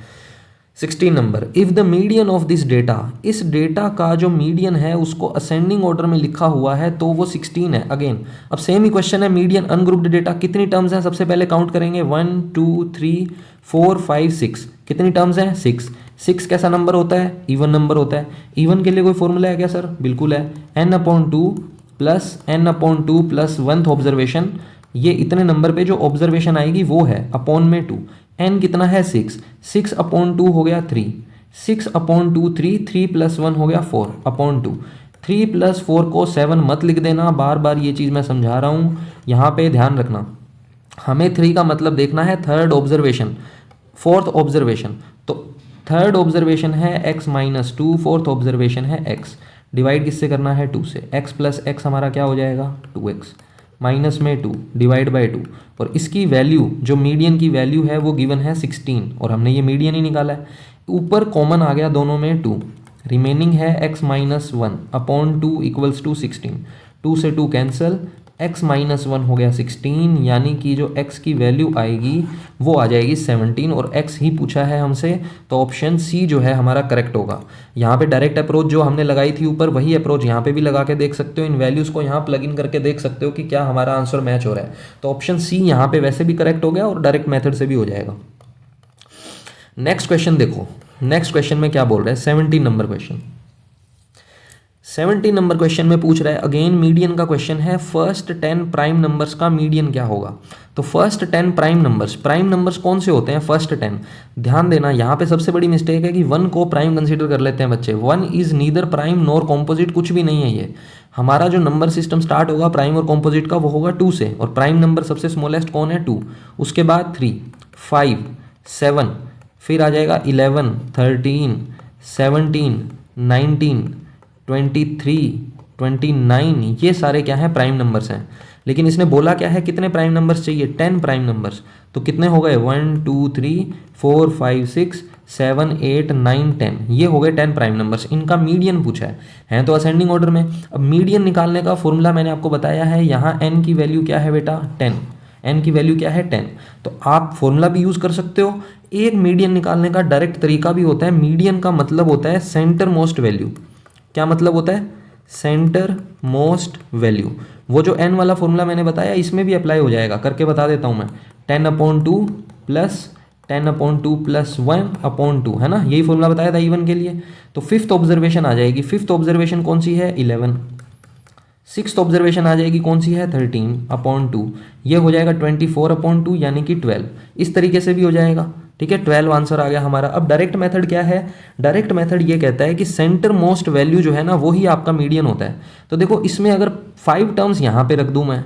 16 number. If the median of this data, इस डेटा का जो मीडियन है उसको असेंडिंग ऑर्डर में लिखा हुआ है तो वो 16 है। अगेन अब सेम ही क्वेश्चन है, मीडियन अनग्रुप्ड डेटा, कितनी टर्म्स हैं, सबसे पहले काउंट करेंगे 1 2 3 4 5 6। कितनी टर्म्स हैं, 6। 6 कैसा नंबर होता है, इवन नंबर होता है। इवन के लिए कोई फॉर्मूला है क्या सर, बिल्कुल है, n/2 + n/2 + 1th ऑब्जर्वेशन। ये इतने नंबर पे जो ऑब्जर्वेशन आएगी वो है अपॉन में 2। n कितना है 6, 6/2 हो गया 3, 6/2 3, 3 + 1 हो गया 4/2। 3 + 4 को 7 मत लिख देना, बार बार ये चीज़ मैं समझा रहा हूँ, यहाँ पे ध्यान रखना। हमें 3 का मतलब देखना है थर्ड ऑब्जर्वेशन, फोर्थ ऑब्जर्वेशन। तो थर्ड ऑब्जर्वेशन है x - 2, फोर्थ ऑब्जर्वेशन है x। डिवाइड किससे करना है, 2 से। x + x हमारा क्या हो जाएगा 2x, माइनस में 2 डिवाइड बाई 2। और इसकी वैल्यू, जो मीडियन की वैल्यू है वो गिवन है 16, और हमने ये मीडियन ही निकाला है। ऊपर कॉमन आ गया दोनों में 2, रिमेनिंग है x - 1/2 = 16। 2 से 2 कैंसिल, x - 1 हो गया 16, यानी कि जो x की वैल्यू आएगी वो आ जाएगी 17, और x ही पूछा है हमसे, तो ऑप्शन सी जो है हमारा करेक्ट होगा। यहाँ पे डायरेक्ट अप्रोच जो हमने लगाई थी ऊपर, वही अप्रोच यहाँ पे भी लगा के देख सकते हो, इन वैल्यूज़ को यहाँ प्लग इन करके देख सकते हो कि क्या हमारा आंसर मैच हो रहा है। तो ऑप्शन सी यहाँ पे वैसे भी करेक्ट हो गया और डायरेक्ट मेथड से भी हो जाएगा। नेक्स्ट क्वेश्चन देखो, नेक्स्ट क्वेश्चन में क्या बोल रहा है, 17 नंबर क्वेश्चन। 17 नंबर क्वेश्चन में पूछ रहा है, अगेन मीडियन का क्वेश्चन है, फर्स्ट 10 प्राइम नंबर्स का मीडियन क्या होगा। तो फर्स्ट 10 प्राइम नंबर्स कौन से होते हैं, फर्स्ट 10। ध्यान देना, यहाँ पे सबसे बड़ी मिस्टेक है कि 1 को प्राइम कंसीडर कर लेते हैं बच्चे। 1 is neither prime nor composite, कुछ भी नहीं है ये। हमारा जो नंबर सिस्टम स्टार्ट होगा प्राइम और कॉम्पोजिट का वो होगा 2 से, और प्राइम नंबर सबसे स्मॉलेस्ट कौन है 2, उसके बाद 3 5 7, फिर आ जाएगा 11 13 17 19 23 29, ये सारे क्या हैं, प्राइम नंबर्स हैं। लेकिन इसने बोला क्या है, कितने प्राइम नंबर्स चाहिए, 10 प्राइम नंबर्स। तो कितने हो गए, 1 2 3 4 5 6 7, 8, 9, 10, ये हो गए 10 प्राइम नंबर्स। इनका मीडियन पूछा है तो असेंडिंग ऑर्डर में। अब मीडियन निकालने का फॉर्मूला मैंने आपको बताया है, यहाँ n की वैल्यू क्या है बेटा 10, n की वैल्यू क्या है 10। तो आप फॉर्मूला भी यूज़ कर सकते हो। एक मीडियन निकालने का डायरेक्ट तरीका भी होता है। मीडियन का मतलब होता है सेंटर मोस्ट वैल्यू। क्या मतलब होता है? Centre most value. वो जो n वाला फॉर्मूला मैंने बताया इसमें भी अप्लाई हो जाएगा, करके बता देता हूँ मैं। 10/2 प्लस 10/2 प्लस 1/2, है ना, यही फॉर्मूला बताया था इवन के लिए। तो फिफ्थ ऑब्जर्वेशन आ जाएगी। फिफ्थ ऑब्जर्वेशन कौन सी है? 11। सिक्स्थ ऑब्जर्वेशन आ जाएगी कौन सी है? 13/2। ये हो जाएगा 24/2 यानी कि 12। इस तरीके से भी हो जाएगा, ठीक है। 12 आंसर आ गया हमारा। अब डायरेक्ट मेथड क्या है? डायरेक्ट मेथड ये कहता है कि सेंटर मोस्ट वैल्यू जो है ना वो ही आपका मीडियन होता है। तो देखो इसमें अगर 5 टर्म्स यहाँ पे रख दूँ मैं,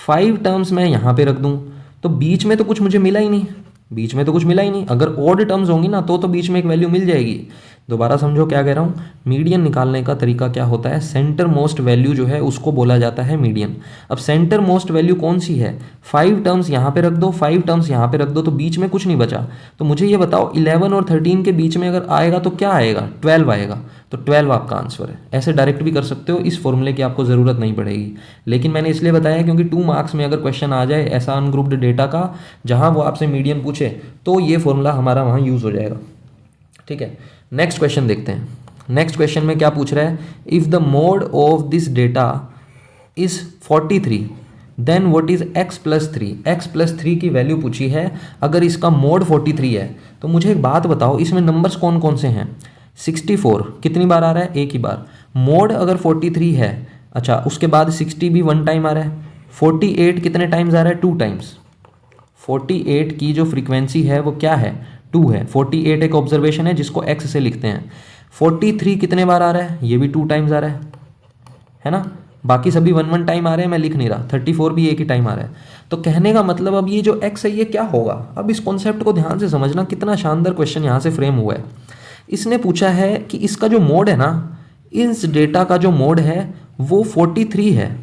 5 टर्म्स मैं यहाँ पे रख दूँ, तो बीच में तो कुछ मुझे मिला ही नहीं, बीच में तो कुछ मिला ही नहीं। अगर ऑड टर्म्स होंगी ना तो बीच में एक वैल्यू मिल जाएगी। दोबारा समझो क्या कह रहा हूँ। मीडियन निकालने का तरीका क्या होता है? सेंटर मोस्ट वैल्यू जो है उसको बोला जाता है मीडियन। अब सेंटर मोस्ट वैल्यू कौन सी है? 5 टर्म्स यहाँ पे रख दो, 5 टर्म्स यहाँ पे रख दो, तो बीच में कुछ नहीं बचा। तो मुझे ये बताओ 11 और 13 के बीच में अगर आएगा तो क्या आएगा? 12 आएगा। तो 12 आपका आंसर है। ऐसे डायरेक्ट भी कर सकते हो, इस फॉर्मूले की आपको ज़रूरत नहीं पड़ेगी। लेकिन मैंने इसलिए बताया क्योंकि 2 मार्क्स में अगर क्वेश्चन आ जाए ऐसा अनग्रुप्ड डेटा का जहाँ वो आपसे मीडियन पूछे तो ये फॉर्मूला हमारा वहाँ यूज़ हो जाएगा, ठीक है। नेक्स्ट क्वेश्चन देखते हैं। नेक्स्ट क्वेश्चन में क्या पूछ रहा है? If the mode of this data is 43 then what is x+3। x+3 की वैल्यू पूछी है। अगर इसका मोड 43 है तो मुझे एक बात बताओ, इसमें नंबर्स कौन कौन से हैं? 64 कितनी बार आ रहा है? एक ही बार। मोड अगर 43 है, अच्छा उसके बाद 60 भी 1 टाइम आ रहा है। 48 कितने टाइम्स आ रहा है? 2 टाइम्स। 48 की जो फ्रीक्वेंसी है वो क्या है? 2 है। 48 एक ऑब्जर्वेशन है जिसको x से लिखते हैं। 43 कितने बार आ रहा है? ये भी 2 टाइम्स आ रहा है ना। बाकी सभी 1 टाइम आ रहे हैं, मैं लिख नहीं रहा। 34 भी एक ही टाइम आ रहा है। तो कहने का मतलब अब ये जो x है ये क्या होगा? अब इस कॉन्सेप्ट को ध्यान से समझना, कितना शानदार क्वेश्चन यहाँ से फ्रेम हुआ है। इसने पूछा है कि इसका जो मोड है ना, इस डेटा का जो मोड है वो 43 है।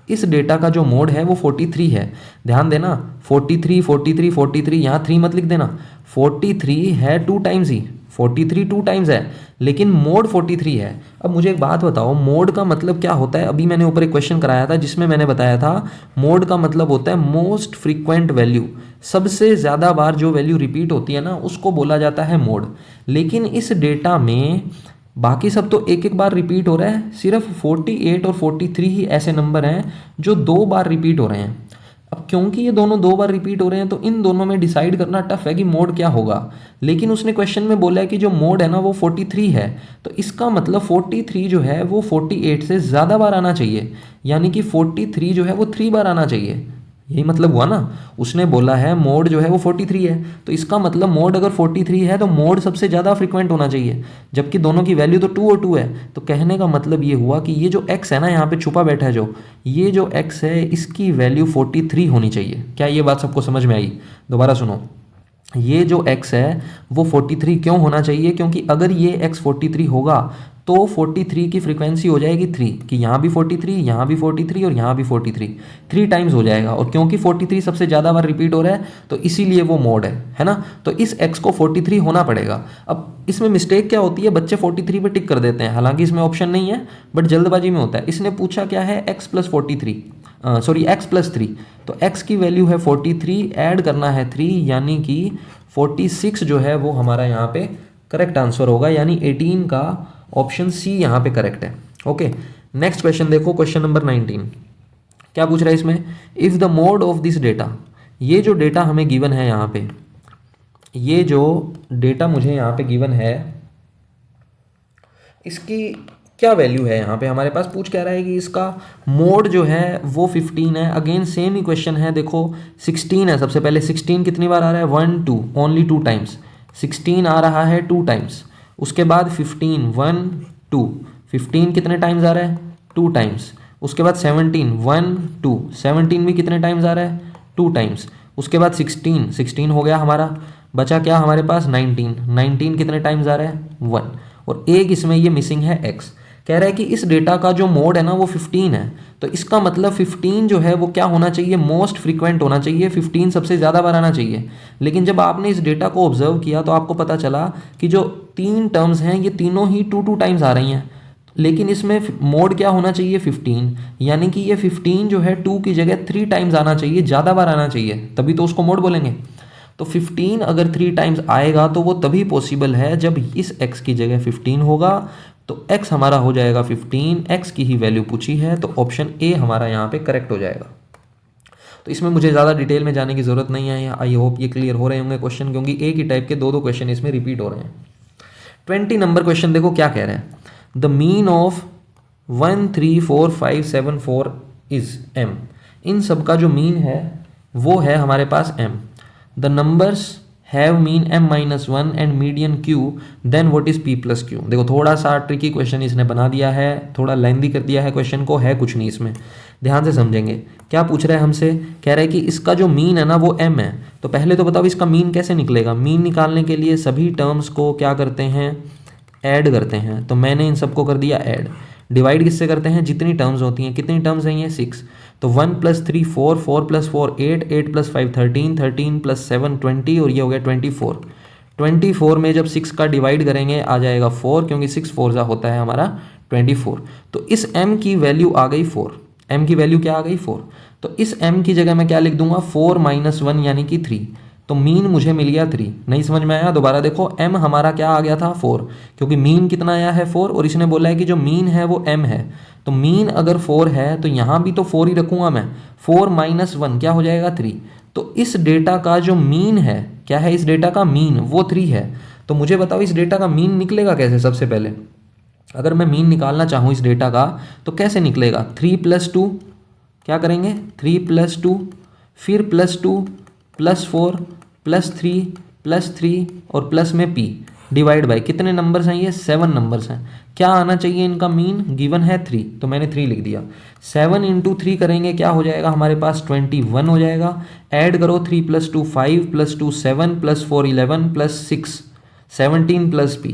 इस डेटा का जो मोड है वो 43 है। ध्यान देना, 43 43 43, यहाँ 3 मत लिख देना। 43 है 2 टाइम्स ही, 43 2 टाइम्स है, लेकिन मोड 43 है। अब मुझे एक बात बताओ, मोड का मतलब क्या होता है? अभी मैंने ऊपर एक क्वेश्चन कराया था जिसमें मैंने बताया था मोड का मतलब होता है मोस्ट फ्रीक्वेंट वैल्यू। सबसे ज़्यादा बार जो वैल्यू रिपीट होती है ना उसको बोला जाता है मोड। लेकिन इस डेटा में बाकी सब तो एक एक बार रिपीट हो रहा है, सिर्फ 48 और 43 ही ऐसे नंबर हैं जो 2 बार रिपीट हो रहे हैं। अब क्योंकि ये दोनों 2 बार रिपीट हो रहे हैं तो इन दोनों में डिसाइड करना टफ है कि मोड क्या होगा। लेकिन उसने क्वेश्चन में बोला है कि जो मोड है ना वो 43 है, तो इसका मतलब 43 जो है वो 48 से ज़्यादा बार आना चाहिए, यानी कि 43 जो है वो 3 बार आना चाहिए। यही मतलब हुआ ना। उसने बोला है मोड जो है वो 43 है, तो इसका मतलब मोड अगर 43 है तो मोड सबसे ज़्यादा फ्रीक्वेंट होना चाहिए, जबकि दोनों की वैल्यू तो 2 और 2 है। तो कहने का मतलब ये हुआ कि ये जो x है ना यहाँ पे छुपा बैठा है, जो ये जो x है इसकी वैल्यू 43 होनी चाहिए। क्या ये बात सबको समझ में आई? दोबारा सुनो, ये जो x है वो 43 क्यों होना चाहिए? क्योंकि अगर ये x 43 होगा तो 43 की फ्रीक्वेंसी हो जाएगी 3, कि यहाँ भी 43, यहाँ भी 43 और यहाँ भी 43, 3 टाइम्स हो जाएगा। और क्योंकि 43 सबसे ज़्यादा बार रिपीट हो रहा है तो इसीलिए वो मोड है ना। तो इस x को 43 होना पड़ेगा। अब इसमें मिस्टेक क्या होती है? बच्चे 43 पे टिक कर देते हैं, हालांकि इसमें ऑप्शन नहीं है बट जल्दबाजी में होता है। इसने पूछा क्या है? x+3, तो x की वैल्यू है 43, ऐड करना है 3, यानी कि 46 जो है वो हमारा यहाँ पे करेक्ट आंसर होगा, यानी 18 का ऑप्शन सी यहाँ पे करेक्ट है। ओके, नेक्स्ट क्वेश्चन देखो, क्वेश्चन नंबर 19। क्या पूछ रहा है इसमें? If the mode of this data, ये जो डेटा हमें गिवन है यहाँ पे, ये जो डेटा मुझे यहाँ पे गिवन है इसकी क्या वैल्यू है? यहाँ पे हमारे पास पूछ क्या रहा है कि इसका मोड जो है वो 15 है। अगेन सेम ही क्वेश्चन है, देखो 16 है। सबसे पहले 16 कितनी बार आ रहा है? 1 2, ओनली 2 टाइम्स। 16 आ रहा है 2 टाइम्स। उसके बाद 15 1 2, 15 कितने टाइम्स आ रहा है? 2 टाइम्स। उसके बाद 17 1 2, 17 भी कितने टाइम्स आ रहा है? 2 टाइम्स। उसके बाद 16 हो गया हमारा। बचा क्या हमारे पास? 19 कितने टाइम्स आ रहा है? 1। और एक इसमें ये मिसिंग है x। कह रहा है कि इस डेटा का जो मोड है ना वो 15 है, तो इसका मतलब 15 जो है वो क्या होना चाहिए, मोस्ट फ्रीक्वेंट होना चाहिए, 15 सबसे ज़्यादा बार आना चाहिए। लेकिन जब आपने इस डेटा को ऑब्जर्व किया तो आपको पता चला कि जो 3 टर्म्स हैं ये तीनों ही 2 टाइम्स आ रही हैं, लेकिन इसमें मोड क्या होना चाहिए 15, यानी कि ये 15 जो है 2 की जगह 3 टाइम्स आना चाहिए, ज़्यादा बार आना चाहिए, तभी तो उसको मोड बोलेंगे। तो 15 अगर 3 टाइम्स आएगा तो वो तभी पॉसिबल है जब इस x की जगह 15 होगा, तो x हमारा हो जाएगा 15, x की ही वैल्यू पूछी है, तो ऑप्शन ए हमारा यहाँ पे करेक्ट हो जाएगा। तो इसमें मुझे ज़्यादा डिटेल में जाने की ज़रूरत नहीं है, आई होप ये क्लियर हो रहे होंगे क्वेश्चन, क्योंकि एक ही टाइप के दो क्वेश्चन इसमें रिपीट हो रहे हैं। 20 नंबर क्वेश्चन देखो क्या कह रहे हैं, the mean of 1 3 4 5 7 4 is m। इन सब का जो मीन है वो है हमारे पास m। The numbers have mean m-1 and median q, then what is p plus q। देखो थोड़ा सा ट्रिकी क्वेश्चन इसने बना दिया है, थोड़ा लेंदी कर दिया है क्वेश्चन को, है कुछ नहीं इसमें, ध्यान से समझेंगे। क्या पूछ रहा है हमसे, कह रहा है कि इसका जो मीन है ना वो m है, तो पहले तो बताओ इसका मीन कैसे निकलेगा। मीन निकालने के लिए सभी टर्म्स को क्या करते हैं, ऐड करते हैं, तो मैंने इन सबको कर दिया ऐड। डिवाइड किससे करते हैं, जितनी टर्म्स होती हैं, कितनी टर्म्स हैं ये 6, तो 1 + 3 4, 4 + 4 8, 8 + 5 13, 13 + 7 20 और ये हो गया 24। 24 में जब 6 का डिवाइड करेंगे आ जाएगा 4, क्योंकि 6 4 होता है हमारा 24। तो इस m की वैल्यू आ गई 4, m की वैल्यू क्या आ गई 4, तो इस m की जगह मैं क्या लिख दूंगा 4 - 1 यानी कि 3, तो मीन मुझे मिल गया 3। नहीं समझ में आया, दोबारा देखो, m हमारा क्या आ गया था 4, क्योंकि मीन कितना आया है 4, और इसने बोला है कि जो मीन है वो m है, तो मीन अगर 4 है तो यहाँ भी तो 4 ही रखूँगा मैं, 4 - 1 क्या हो जाएगा 3। तो इस डेटा का जो मीन है, क्या है इस डेटा का मीन, वो 3 है। तो मुझे बताओ इस डेटा का मीन निकलेगा कैसे। सबसे पहले अगर मैं मीन निकालना चाहूँ इस डेटा का तो कैसे निकलेगा, 3 + 2 क्या करेंगे, 3 + 2 फिर +2 +4 +3 +3 और प्लस में p डिवाइड बाय कितने नंबर्स हैं ये 7 नंबर्स हैं। क्या आना चाहिए इनका मीन, गिवन है 3, तो मैंने 3 लिख दिया। 7 × 3 करेंगे क्या हो जाएगा हमारे पास 21 हो जाएगा। ऐड करो 3 + 2 5 + 2 7 + 4 11 + 6 17 + p,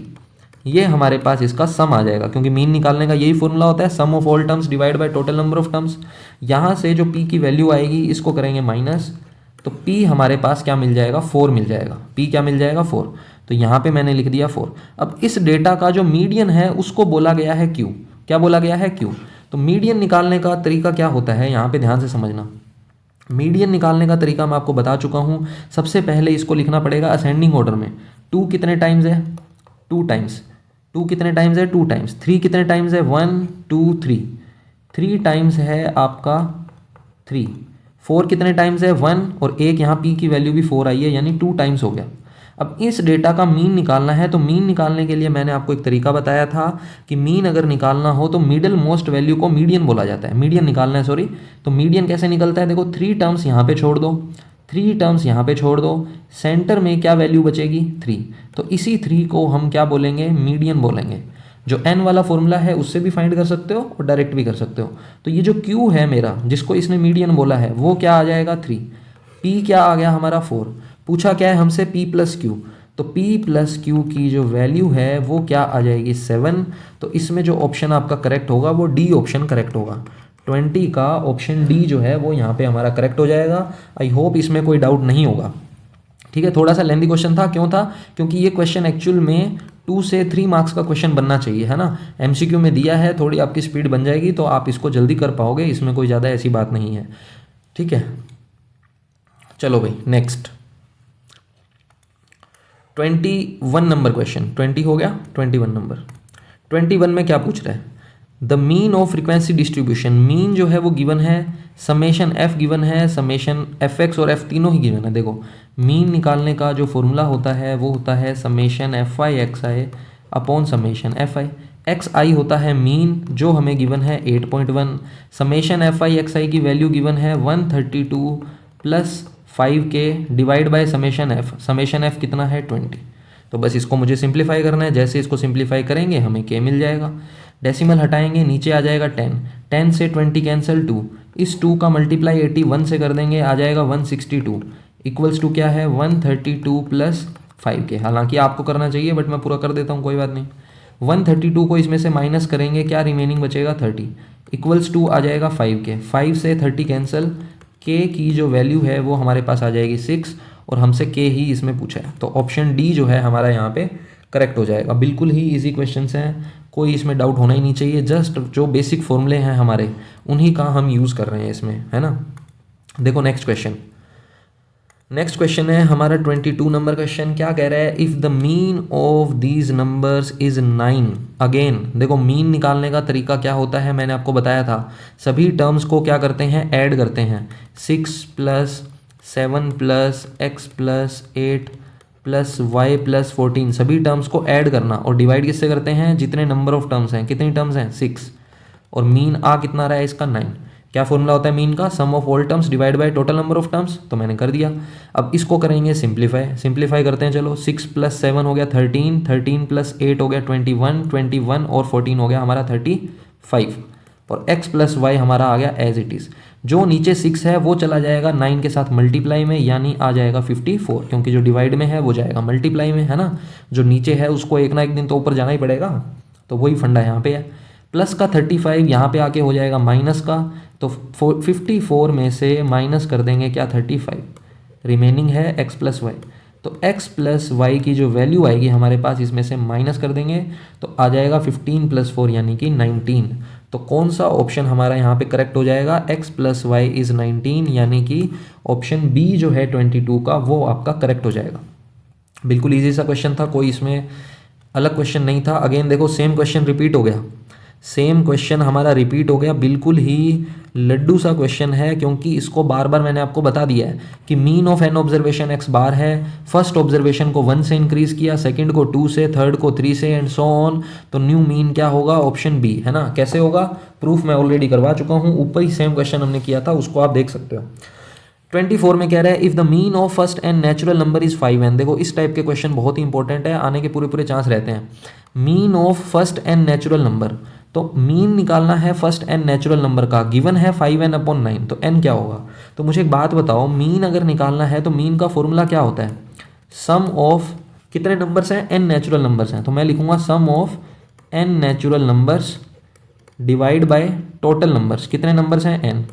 ये हमारे पास इसका सम आ जाएगा, क्योंकि मीन निकालने का यही फॉर्मूला होता है, sum of all terms divide by total number of terms. यहाँ से जो p की वैल्यू आएगी इसको करेंगे माइनस, तो p हमारे पास क्या मिल जाएगा 4 मिल जाएगा, p क्या मिल जाएगा 4, तो यहाँ पे मैंने लिख दिया 4। अब इस डेटा का जो मीडियन है उसको बोला गया है q, क्या बोला गया है q। तो मीडियन निकालने का तरीका क्या होता है, यहाँ पे ध्यान से समझना। मीडियन निकालने का तरीका मैं आपको बता चुका हूँ। सबसे पहले इसको लिखना पड़ेगा असेंडिंग ऑर्डर में। 2 कितने टाइम्स है, 2 टाइम्स, 2 कितने टाइम्स है 2 टाइम्स, 3 कितने टाइम्स है 1 2 3, 3 टाइम्स है आपका 3, 4 कितने टाइम्स है 1, और एक यहाँ p की वैल्यू भी 4 आई है, यानी 2 टाइम्स हो गया। अब इस डेटा का मीन निकालना है, तो मीन निकालने के लिए मैंने आपको एक तरीका बताया था कि मीन अगर निकालना हो तो मिडिल मोस्ट वैल्यू को मीडियन बोला जाता है। मीडियन निकालना है, सॉरी, तो मीडियन कैसे निकलता है, देखो 3 टर्म्स यहाँ पे छोड़ दो, 3 टर्म्स यहाँ पे छोड़ दो, सेंटर में क्या वैल्यू बचेगी 3, तो इसी 3 को हम क्या बोलेंगे, मीडियन बोलेंगे। जो n वाला फॉर्मूला है उससे भी फाइंड कर सकते हो और डायरेक्ट भी कर सकते हो। तो ये जो q है मेरा, जिसको इसने मीडियन बोला है, वो क्या आ जाएगा 3, p क्या आ गया हमारा 4, पूछा क्या है हमसे p + q, तो p + q की जो वैल्यू है वो क्या आ जाएगी 7। तो इसमें जो ऑप्शन आपका करेक्ट होगा वो डी ऑप्शन करेक्ट होगा, 20 का ऑप्शन डी जो है वो यहाँ पे हमारा करेक्ट हो जाएगा। आई होप इसमें कोई डाउट नहीं होगा, ठीक है। थोड़ा सा लेंदी क्वेश्चन था, क्यों था, क्योंकि ये क्वेश्चन एक्चुअल में 2 से 3 मार्क्स का क्वेश्चन बनना चाहिए, है ना। एमसीक्यू में दिया है, थोड़ी आपकी स्पीड बन जाएगी तो आप इसको जल्दी कर पाओगे, इसमें कोई ज़्यादा ऐसी बात नहीं है, ठीक है। चलो भाई नेक्स्ट 21 नंबर क्वेश्चन, 20 हो गया, 21 नंबर। 21 में क्या पूछ रहा है, the mean of frequency distribution. Mean जो है वो गिवन है, समेशन f गिवन है, समेशन fx और f तीनों ही गिवन है। देखो मीन निकालने का जो फॉर्मूला होता है वो होता है summation fi xi upon summation fi। xi होता है मीन जो हमें गिवन है 8.1, समेशन fi xi की वैल्यू गिवन है 132 + 5k divide by summation f कितना है 20। तो बस इसको मुझे सिंप्लीफाई करना है, जैसे इसको सिंप्लीफाई करेंगे हमें k मिल जाएगा, डेसिमल हटाएंगे नीचे आ जाएगा 10, 10 से 20 कैंसिल 2, इस 2 का मल्टीप्लाई 81 से कर देंगे आ जाएगा 162 इक्वल्स टू क्या है 132 + 5k। हालांकि आपको करना चाहिए बट मैं पूरा कर देता हूँ, कोई बात नहीं। 132 को इसमें से माइनस करेंगे, क्या रिमेनिंग बचेगा 30 इक्वल्स टू आ जाएगा 5 के, 5 से 30 कैंसिल, के की जो वैल्यू है वो हमारे पास आ जाएगी 6 और हमसे के ही इसमें पूछा है, तो ऑप्शन डी जो है हमारा यहाँ पे करेक्ट हो जाएगा। बिल्कुल ही इजी क्वेश्चंस हैं, कोई इसमें डाउट होना ही नहीं चाहिए, जस्ट जो बेसिक फॉर्मूले हैं हमारे उन्हीं का हम यूज़ कर रहे हैं इसमें, है ना। देखो नेक्स्ट क्वेश्चन है हमारा 22 नंबर क्वेश्चन। क्या कह रहा है, if the mean of these numbers is 9। Again देखो मीन निकालने का तरीका क्या होता है, मैंने आपको बताया था, सभी टर्म्स को क्या करते हैं, ऐड करते हैं। 6 + 7 + x + 8 + y + 14 सभी टर्म्स को ऐड करना और डिवाइड किससे करते हैं, जितने नंबर ऑफ टर्म्स हैं, कितनी टर्म्स हैं 6, और मीन आ कितना रहा है इसका 9। क्या फॉर्मूला होता है मीन का, sum of all terms divide by total number of terms, तो मैंने कर दिया। अब इसको करेंगे सिंप्लीफाई करते हैं, चलो 6 + 7 हो गया 13, 13 + 8 हो गया 21, 21 और 14 हो गया हमारा 35, और x + y हमारा आ गया एज इट इज़। जो नीचे 6 है वो चला जाएगा 9 के साथ मल्टीप्लाई में, यानी आ जाएगा 54, क्योंकि जो डिवाइड में है वो जाएगा मल्टीप्लाई में, है ना। जो नीचे है उसको एक ना एक दिन तो ऊपर जाना ही पड़ेगा, तो वही फंडा यहाँ पे है। प्लस का 35 यहाँ पे आके हो जाएगा माइनस का, तो 54 में से माइनस कर देंगे क्या 35, रिमेनिंग है x + y, तो x + y की जो वैल्यू आएगी हमारे पास इसमें से माइनस कर देंगे तो आ जाएगा 15 + 4 यानी कि 19। तो कौन सा ऑप्शन हमारा यहाँ पे करेक्ट हो जाएगा, x + y इज़ 19, यानी कि ऑप्शन बी जो है 22 का वो आपका करेक्ट हो जाएगा। बिल्कुल ईजी सा क्वेश्चन था, कोई इसमें अलग क्वेश्चन नहीं था। अगेन देखो सेम क्वेश्चन रिपीट हो गया, सेम क्वेश्चन हमारा रिपीट हो गया, बिल्कुल ही लड्डू सा क्वेश्चन है, क्योंकि इसको बार बार मैंने आपको बता दिया है कि mean of N observation x bar है। फर्स्ट ऑब्जर्वेशन को 1 से इंक्रीज किया, सेकंड को 2 से, थर्ड को 3 से एंड सो ऑन, तो न्यू मीन क्या होगा, ऑप्शन बी, है ना। कैसे होगा, प्रूफ मैं ऑलरेडी करवा चुका हूँ, ऊपर ही सेम क्वेश्चन हमने किया था, उसको आप देख सकते हो। 24 में कह रहा है if the mean of first and natural number is 5n। देखो इस टाइप के क्वेश्चन बहुत ही इंपॉर्टेंट है, आने के पूरे चांस रहते हैं। Mean of first and natural number, तो मीन निकालना है फर्स्ट एंड नेचुरल नंबर का, गिवन है 5n/9, तो n क्या होगा। तो मुझे एक बात बताओ, मीन अगर निकालना है तो मीन का फॉर्मूला क्या होता है, सम ऑफ कितने नंबर्स हैं, n नेचुरल नंबर्स हैं, तो मैं लिखूंगा sum of n natural numbers divide by total numbers, कितने नंबर्स हैं n,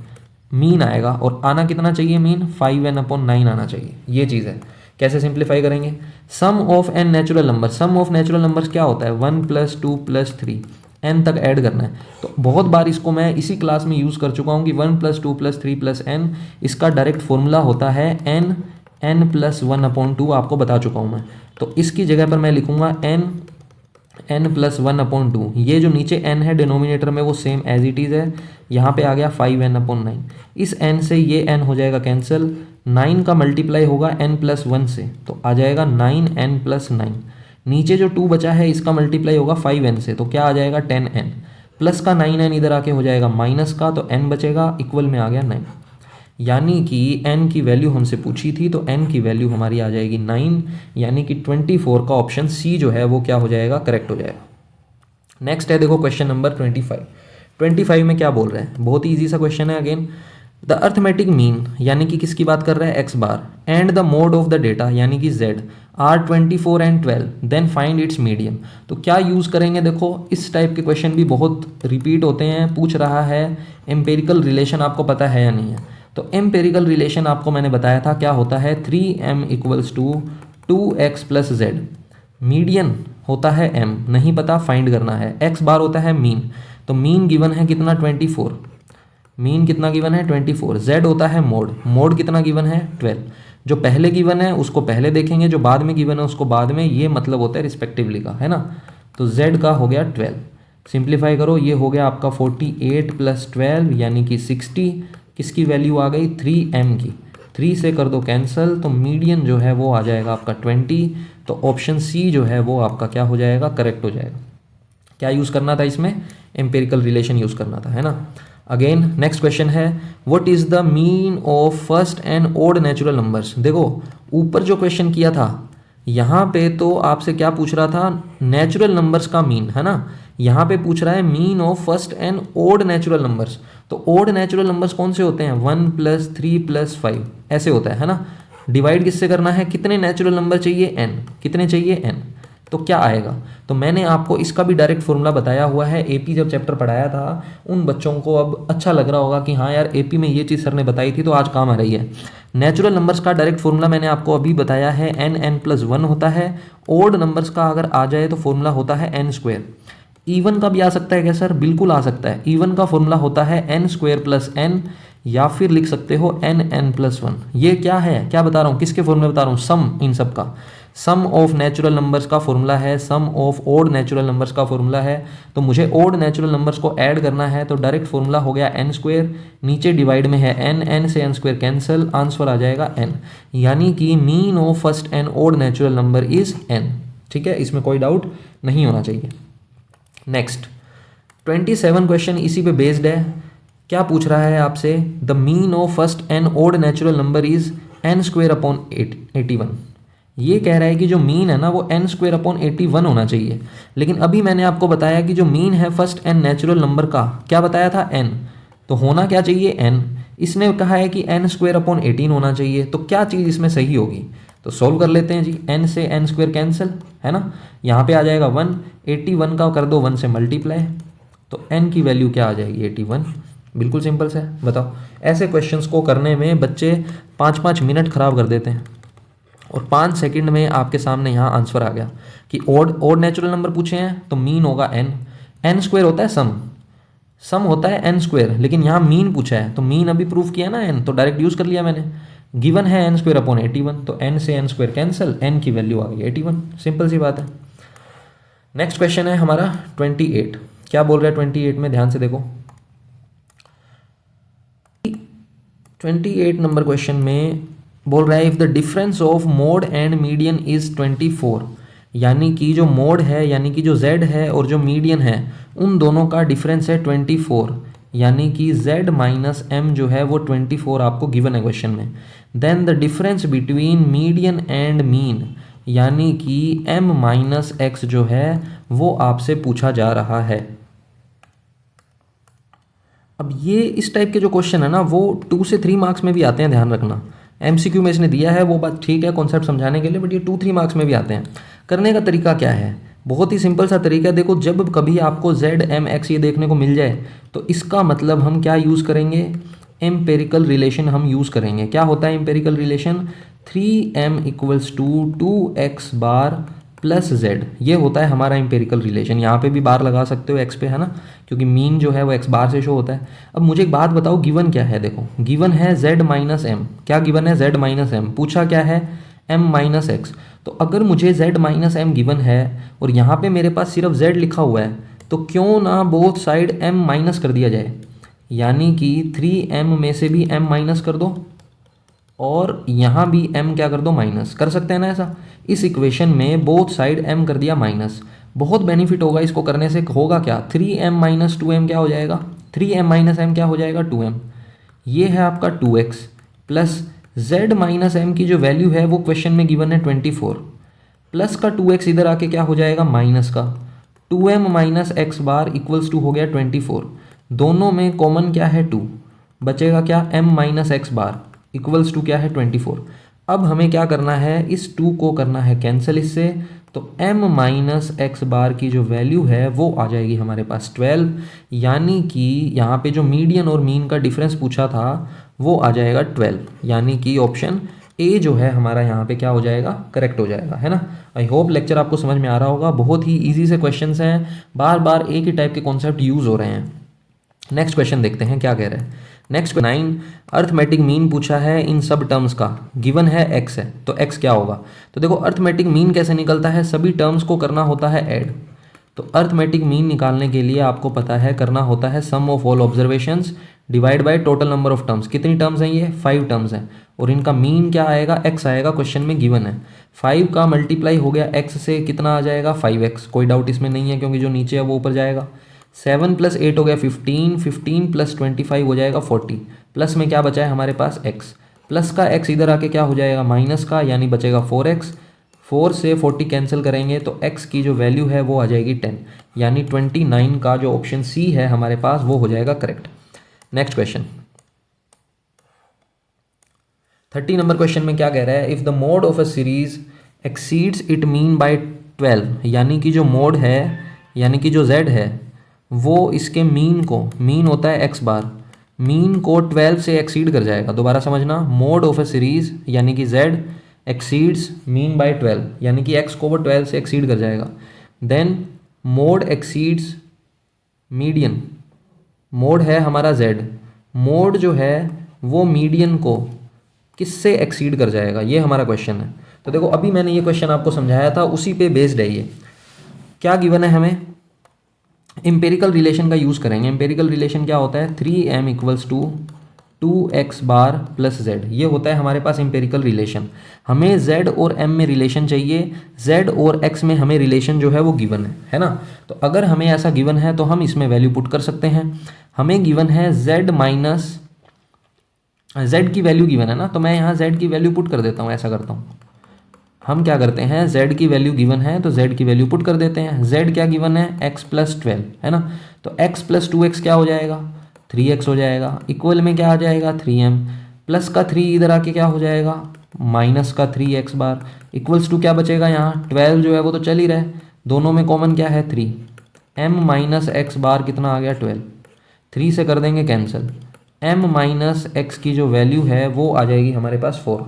मीन आएगा, और आना कितना चाहिए मीन, 5n/9 आना चाहिए, ये चीज़ है। कैसे सिंप्लीफाई करेंगे, sum of n natural number, sum of natural numbers क्या होता है, 1 + 2 + 3 n तक ऐड करना है। तो बहुत बार इसको मैं इसी क्लास में यूज़ कर चुका हूँ कि 1 + 2 + 3 + n, इसका डायरेक्ट फॉर्मूला होता है n + 1/2, आपको बता चुका हूँ मैं। तो इसकी जगह पर मैं लिखूँगा n + 1/2, ये जो नीचे n है डिनोमिनेटर में वो सेम एज इट इज़ है, यहाँ पे आ गया 5n/9, इस n से ये n हो जाएगा कैंसिल, 9 का मल्टीप्लाई होगा n + 1 से, तो आ जाएगा 9n + 9, नीचे जो 2 बचा है इसका मल्टीप्लाई होगा 5n से, तो क्या आ जाएगा 10n, प्लस का 9n इधर आके हो जाएगा माइनस का, तो n बचेगा, इक्वल में आ गया 9, यानी कि n की वैल्यू हमसे पूछी थी, तो n की वैल्यू हमारी आ जाएगी 9, यानी कि 24 का ऑप्शन सी जो है वो क्या हो जाएगा, करेक्ट हो जाएगा। नेक्स्ट है देखो क्वेश्चन नंबर 25 में क्या बोल रहे हैं, बहुत ही ईजी सा क्वेश्चन है। अगेन द अर्थमेटिक मीन, यानी कि किसकी बात कर रहा है, x bar, and the mode of the data यानी कि z are 24 and 12, then find its medium. तो क्या यूज़ करेंगे, देखो इस टाइप के क्वेश्चन भी बहुत रिपीट होते हैं, पूछ रहा है एम्पेरिकल रिलेशन, आपको पता है या नहीं है। तो एम्पेरिकल रिलेशन आपको मैंने बताया था क्या होता है, 3m = 2x + z, मीडियन होता है m, नहीं पता फाइंड करना है, x बार होता है मीन, तो मीन गिवन है कितना 24, मीन कितना गिवन है 24, z होता है मोड, मोड कितना गिवन है 12, जो पहले गिवन है उसको पहले देखेंगे, जो बाद में गिवन है उसको बाद में, ये मतलब होता है रिस्पेक्टिवली का, है ना। तो z का हो गया 12, सिंप्लीफाई करो, ये हो गया आपका 48 + 12 यानी कि 60, किसकी वैल्यू आ गई 3m की, 3 से कर दो कैंसिल, तो मीडियन जो है वो आ जाएगा आपका 20, तो ऑप्शन सी जो है वो आपका क्या हो जाएगा, करेक्ट हो जाएगा। क्या यूज़ करना था इसमें, एम्पेरिकल रिलेशन यूज़ करना था, है ना। अगेन नेक्स्ट क्वेश्चन है what is the mean of first and odd natural numbers. देखो ऊपर जो क्वेश्चन किया था यहाँ पे तो आपसे क्या पूछ रहा था, नेचुरल नंबर्स का मीन, है ना। यहाँ पे पूछ रहा है mean of first and odd natural numbers, तो ओड नेचुरल नंबर्स कौन से होते हैं, 1 + 3 + 5 ऐसे होता है ना। डिवाइड किससे करना है, कितने नेचुरल नंबर चाहिए n, कितने चाहिए n, तो क्या आएगा। तो मैंने आपको इसका भी डायरेक्ट फॉर्मूला बताया हुआ है, एपी जब चैप्टर पढ़ाया था उन बच्चों को अब अच्छा लग रहा होगा कि हाँ यार एपी में ये चीज़ सर ने बताई थी तो आज काम आ रही है। नेचुरल नंबर्स का डायरेक्ट फॉर्मूला मैंने आपको अभी बताया है, n+1 होता है। ओड नंबर्स का अगर आ जाए तो फॉर्मूला होता है n²। इवन का भी आ सकता है क्या सर? बिल्कुल आ सकता है। इवन का फॉर्मूला होता है n² + n, या फिर लिख सकते हो n+1। ये क्या है, क्या बता रहा हूँ, किसके फॉर्मूले बता रहा हूँ? सम, इन सब का सम ऑफ नेचुरल नंबर्स का फॉर्मूला है, sum of odd natural numbers का फॉर्मूला है। तो मुझे ओड नेचुरल नंबर्स को ऐड करना है तो डायरेक्ट फॉर्मूला हो गया n², नीचे डिवाइड में है n से n² कैंसिल, आंसर आ जाएगा n, यानी कि mean of first n odd natural number is n। ठीक है, इसमें कोई डाउट नहीं होना चाहिए। नेक्स्ट 27 क्वेश्चन इसी पे बेस्ड है। क्या पूछ रहा है आपसे? The mean of first n odd natural number is n²/81। ये कह रहा है कि जो मीन है ना वो n²/81 होना चाहिए। लेकिन अभी मैंने आपको बताया कि जो मीन है फर्स्ट एन नेचुरल नंबर का, क्या बताया था? n, तो होना क्या चाहिए? n। इसने कहा है कि n²/18 होना चाहिए, तो क्या चीज़ इसमें सही होगी? तो सोल्व कर लेते हैं जी। n से n² कैंसिल है ना, यहाँ पे आ जाएगा 1, 81 का कर दो 1 से मल्टीप्लाई, तो n की वैल्यू क्या आ जाएगी? 81। बिल्कुल सिंपल से है, बताओ। ऐसे क्वेश्चंस को करने में बच्चे 5-5 मिनट खराब कर देते हैं और 5 सेकंड में आपके सामने यहाँ आंसर आ गया कि ओड नेचुरल नंबर पूछे हैं तो मीन होगा n² होता है सम होता है n², लेकिन यहाँ मीन पूछा है तो मीन अभी प्रूफ किया ना n, तो डायरेक्ट यूज कर लिया मैंने। गिवन है n²/81, तो n से n² कैंसिल, n की वैल्यू आ गई 81। सिंपल सी बात है। नेक्स्ट क्वेश्चन है हमारा 28। क्या बोल रहा है 28 में? ध्यान से देखो। 28 नंबर क्वेश्चन में बोल रहा है if the difference of mode and median is 24, यानी कि जो मोड है यानी कि जो z है और जो मीडियन है उन दोनों का डिफरेंस है 24, यानी कि z - m जो है वो 24 आपको गिवन है क्वेश्चन में। Then the difference between median and mean, यानी कि m - x जो है वो आपसे पूछा जा रहा है। अब ये इस टाइप के जो क्वेश्चन है ना वो 2 से 3 मार्क्स में भी आते हैं, ध्यान रखना। एमसीक्यू में इसने दिया है वो बात ठीक है कॉन्सेप्ट समझाने के लिए, बट ये 2-3 मार्क्स में भी आते हैं। करने का तरीका क्या है? बहुत ही सिंपल सा तरीका है। देखो, जब कभी आपको z m x ये देखने को मिल जाए तो इसका मतलब हम क्या यूज़ करेंगे? एम्पेरिकल रिलेशन हम यूज़ करेंगे। क्या होता है एम्पेरिकल रिलेशन? 3m = 2x बार प्लस z, ये होता है हमारा एम्पेरिकल रिलेशन। यहाँ पे भी बार लगा सकते हो x पे, है ना, क्योंकि मीन जो है वो x बार से शो होता है। अब मुझे एक बात बताओ, गिवन क्या है? देखो, गिवन है z - m। क्या गिवन है? z - m। पूछा क्या है? m - x। तो अगर मुझे z - m गिवन है और यहाँ पे मेरे पास सिर्फ z लिखा हुआ है, तो क्यों ना बोथ साइड m माइनस कर दिया जाए, यानी कि 3m में से भी m माइनस कर दो और यहाँ भी m क्या कर दो? माइनस। कर सकते हैं ना ऐसा? इस इक्वेशन में बोथ साइड m कर दिया माइनस। बहुत बेनिफिट होगा इसको करने से। होगा क्या? 3m - 2m क्या हो जाएगा? 3m - m क्या हो जाएगा? 2m। ये है आपका 2x प्लस z - m की जो वैल्यू है वो क्वेश्चन में गिवन है 24, प्लस का 2x इधर आके क्या हो जाएगा? माइनस का 2m - x बार = हो गया 24। दोनों में कॉमन क्या है? 2। बचेगा क्या? m - x बार = क्या है? 24। अब हमें क्या करना है? इस 2 को करना है कैंसिल इससे, तो m - x बार की जो वैल्यू है वो आ जाएगी हमारे पास 12, यानी कि यहाँ पे जो मीडियन और मीन का डिफरेंस पूछा था वो आ जाएगा 12, यानी कि ऑप्शन ए जो है हमारा यहाँ पे क्या हो जाएगा? करेक्ट हो जाएगा, है ना। आई होप लेक्चर आपको समझ में आ रहा होगा। बहुत ही ईजी से क्वेश्चंस हैं, बार बार एक ही टाइप के कॉन्सेप्ट यूज़ हो रहे हैं। नेक्स्ट क्वेश्चन देखते हैं क्या कह रहे हैं। नेक्स्ट 9, अर्थमेटिक मीन पूछा है इन सब टर्म्स का। गिवन है x है, तो x क्या होगा? तो देखो, अर्थमेटिक मीन कैसे निकलता है? सभी टर्म्स को करना होता है ऐड। तो अर्थमेटिक मीन निकालने के लिए आपको पता है करना होता है sum of all observations divide by total number of terms. कितनी टर्म्स हैं? ये 5 टर्म्स हैं और इनका मीन क्या आएगा? x आएगा, क्वेश्चन में गिवन है। 5 का मल्टीप्लाई हो गया x से, कितना आ जाएगा? 5x। कोई डाउट इसमें नहीं है क्योंकि जो नीचे है वो ऊपर जाएगा। 7 + 8 हो गया 15, 15 + 25 हो जाएगा 40, प्लस में क्या बचा है हमारे पास? x। प्लस का x इधर आके क्या हो जाएगा? माइनस का, यानी बचेगा 4x। 4 से 40 कैंसिल करेंगे तो x की जो वैल्यू है वो आ जाएगी 10, यानी 29 का जो ऑप्शन सी है हमारे पास वो हो जाएगा correct. Next question 30 number question में क्या कह रहा है? If the mode of a series exceeds it mean by 12 यानी कि जो मोड है यानी कि जो z है वो इसके मीन को, मीन होता है x बार, मीन को 12 से एक्सीड कर जाएगा। दोबारा समझना, मोड ऑफ ए सीरीज यानी कि z एक्सीड्स मीन बाय 12 यानी कि x को वो 12 से एक्सीड कर जाएगा। Then mode exceeds median, mode है हमारा z, मोड जो है वो मीडियन को किससे एक्सीड कर जाएगा, ये हमारा क्वेश्चन है। तो देखो अभी मैंने ये क्वेश्चन आपको समझाया था, उसी पे बेस्ड है ये। क्या गिवन है हमें, एम्पेरिकल रिलेशन का यूज़ करेंगे। एम्पेरिकल रिलेशन क्या होता है, 3m इक्वल्स टू 2x बार प्लस z, ये होता है हमारे पास एम्पेरिकल रिलेशन। हमें z और m में रिलेशन चाहिए, z और x में हमें रिलेशन जो है वो गिवन है ना। तो अगर हमें ऐसा गिवन है तो हम इसमें वैल्यू पुट कर सकते हैं। हमें गिवन है z माइनस, z की वैल्यू गिवन है ना, तो मैं यहाँ z की वैल्यू पुट कर देता हूँ। ऐसा करता हूँ, हम क्या करते हैं, z की वैल्यू गिवन है तो z की वैल्यू पुट कर देते हैं। z क्या गिवन है, x प्लस 12 है ना, तो x प्लस 2x क्या हो जाएगा, 3x हो जाएगा। इक्वल में क्या आ जाएगा, 3m प्लस का 3 इधर आके क्या हो जाएगा, माइनस का 3x बार इक्वल्स टू क्या बचेगा, यहाँ 12 जो है वो तो चल ही रहा है, दोनों में कॉमन क्या है 3, m माइनस एक्स बार कितना आ गया 12, 3 से कर देंगे कैंसिल, m माइनस एक्स की जो वैल्यू है वो आ जाएगी हमारे पास 4।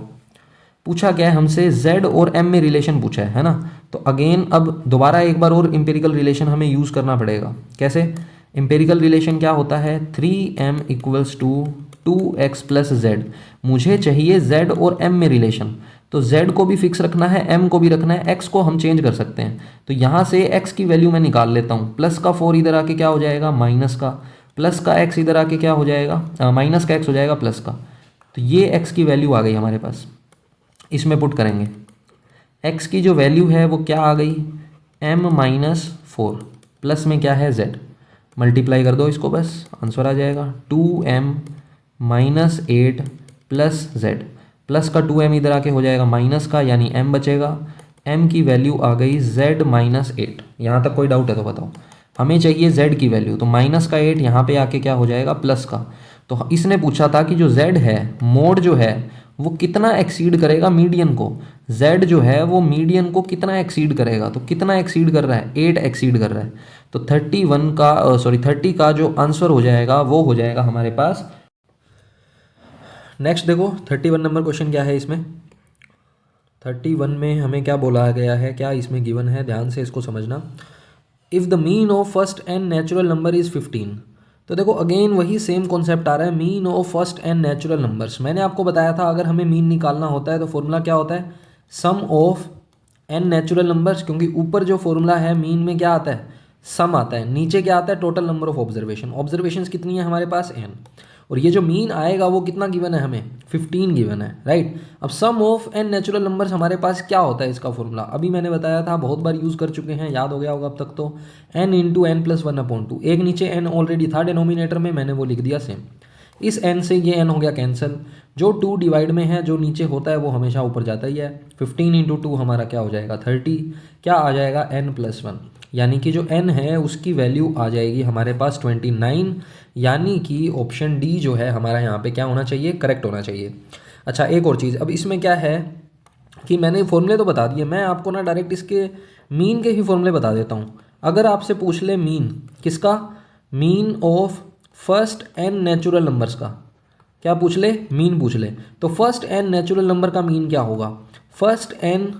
पूछा क्या है हमसे, z और m में रिलेशन पूछा है ना। तो अगेन अब दोबारा एक बार और इंपेरिकल रिलेशन हमें यूज़ करना पड़ेगा। कैसे, इंपेरिकल रिलेशन क्या होता है, 3m equals to 2x plus z। मुझे चाहिए z और m में रिलेशन, तो z को भी फिक्स रखना है, m को भी रखना है, x को हम चेंज कर सकते हैं। तो यहाँ से x की वैल्यू मैं निकाल लेता हूँ, प्लस का 4 इधर आके क्या हो जाएगा, माइनस का, प्लस का x इधर आके क्या हो जाएगा, माइनस का x हो जाएगा प्लस का। तो ये x की वैल्यू आ गई हमारे पास, इसमें पुट करेंगे। x की जो वैल्यू है वो क्या आ गई, m माइनस 4 प्लस में क्या है z, मल्टीप्लाई कर दो इसको, बस आंसर आ जाएगा 2m minus 8 plus z, plus का 2m इधर आके हो जाएगा माइनस का, यानी m बचेगा। m की वैल्यू आ गई z माइनस 8। यहाँ तक कोई डाउट है तो बताओ, हमें चाहिए z की वैल्यू, तो माइनस का 8 यहाँ पे आके क्या हो जाएगा, प्लस का। तो इसने पूछा था कि जो z है, मोड जो है वो कितना एक्सीड करेगा मीडियन को, z जो है वो मीडियन को कितना एक्सीड करेगा, तो कितना एक्सीड कर रहा है, 8 एक्सीड कर रहा है। तो 30 का जो आंसर हो जाएगा वो हो जाएगा हमारे पास। नेक्स्ट देखो 31 नंबर क्वेश्चन क्या है, इसमें 31 में हमें क्या बोला गया है, क्या इसमें गिवन है, ध्यान से इसको समझना। If the mean of first and natural number is 15, तो देखो अगेन वही सेम कॉन्सेप्ट आ रहा है, mean of first and natural numbers. मैंने आपको बताया था अगर हमें मीन निकालना होता है तो फॉर्मूला क्या होता है, sum of N natural numbers, क्योंकि ऊपर जो फॉर्मूला है मीन में क्या आता है, सम आता है, नीचे क्या आता है, total number of observation. Observations कितनी है हमारे पास, n, और ये जो मीन आएगा वो कितना गिवन है हमें, 15 गिवन है, राइट। अब सम ऑफ एन नेचुरल नंबर्स हमारे पास क्या होता है, इसका फॉर्मूला अभी मैंने बताया था, बहुत बार यूज़ कर चुके हैं, याद हो गया होगा अब तक तो, n इंटू एन प्लस 1/2। एक नीचे n ऑलरेडी था डिनोमिनेटर में, मैंने वो लिख दिया सेम। इस n से ये n हो गया कैंसिल, जो 2 डिवाइड में है जो नीचे होता है वो हमेशा ऊपर जाता ही है। 15 इंटू 2 हमारा क्या हो जाएगा 30, क्या आ जाएगा n प्लस 1, यानी कि जो n है उसकी वैल्यू आ जाएगी हमारे पास 29, यानी कि ऑप्शन डी जो है हमारा यहाँ पे क्या होना चाहिए, करेक्ट होना चाहिए। अच्छा एक और चीज़, अब इसमें क्या है कि मैंने फॉर्मूले तो बता दिए, मैं आपको ना डायरेक्ट इसके मीन के ही फॉर्मूले बता देता हूँ। अगर आपसे पूछ ले मीन किसका, mean of first n natural numbers का, क्या पूछ ले, मीन पूछ ले, तो फर्स्ट एन नेचुरल नंबर का मीन क्या होगा, फर्स्ट एन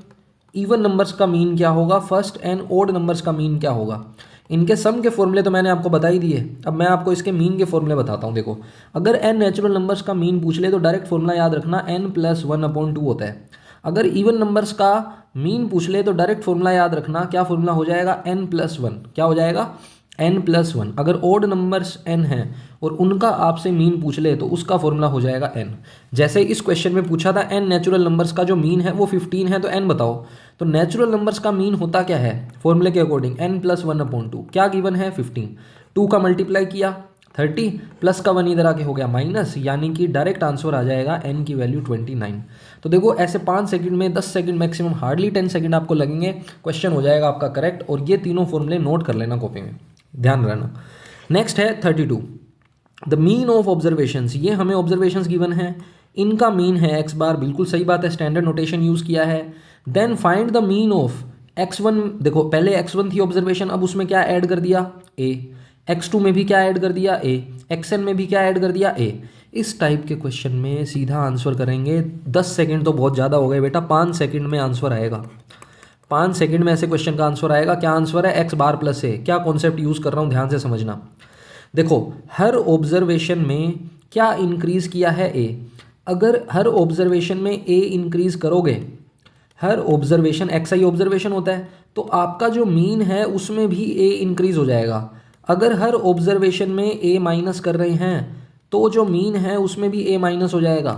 इवन नंबर्स का मीन क्या होगा, फर्स्ट एन ओड नंबर्स का मीन क्या होगा। इनके सम के फॉर्मूले तो मैंने आपको बता ही दिए, अब मैं आपको इसके मीन के फॉर्मूले बताता हूँ। देखो अगर एन नेचुरल नंबर्स का मीन पूछ ले तो डायरेक्ट फॉर्मूला याद रखना, n प्लस 1/2 होता है। अगर इवन नंबर्स का मीन पूछ ले तो डायरेक्ट फॉर्मूला याद रखना, क्या फॉर्मूला हो जाएगा, n प्लस 1, क्या हो जाएगा, n प्लस 1। अगर ओड नंबर्स n हैं और उनका आपसे मीन पूछ ले तो उसका फॉर्मूला हो जाएगा n। जैसे इस क्वेश्चन में पूछा था n नेचुरल नंबर्स का जो मीन है वो 15 है, तो n बताओ, तो नेचुरल नंबर्स का मीन होता क्या है फॉर्मूले के अकॉर्डिंग, n प्लस 1/2, क्या गिवन है 15, 2 का मल्टीप्लाई किया 30, प्लस का 1 इधर आके हो गया माइनस, यानी कि डायरेक्ट आंसर आ जाएगा n की वैल्यू 29। तो देखो ऐसे 5 सेकंड में 10 सेकंड मैक्सिमम, हार्डली 10 सेकंड आपको लगेंगे, क्वेश्चन हो जाएगा आपका करेक्ट। और ये तीनों फॉर्मूले नोट कर लेना कॉपी में, ध्यान रहना। नेक्स्ट है 32, द मीन ऑफ ऑब्जर्वेशंस। ये हमें ऑब्जर्वेशंस गिवन है, इनका मीन है x बार, बिल्कुल सही बात है, स्टैंडर्ड नोटेशन यूज़ किया है। Then find the mean of x1 देखो, पहले x1 थी ऑब्जर्वेशन, अब उसमें क्या ऐड कर दिया a, x2 में भी क्या ऐड कर दिया a, xn में भी क्या ऐड कर दिया a। इस टाइप के क्वेश्चन में सीधा आंसर करेंगे। 10 सेकंड तो बहुत ज़्यादा हो गए बेटा, 5 सेकंड में आंसर आएगा। 5 सेकंड में ऐसे क्वेश्चन का आंसर आएगा। क्या आंसर है? एक्स बार प्लस ए। क्या कॉन्सेप्ट यूज़ कर रहा हूँ ध्यान से समझना। देखो, हर ऑब्जर्वेशन में क्या इंक्रीज किया है ए। अगर हर ऑब्जर्वेशन में ए इंक्रीज करोगे, हर ऑब्जर्वेशन एक्स आई ऑब्जर्वेशन होता है, तो आपका जो मीन है उसमें भी ए इंक्रीज हो जाएगा। अगर हर ऑब्जर्वेशन में ए माइनस कर रहे हैं तो जो मीन है उसमें भी ए माइनस हो जाएगा।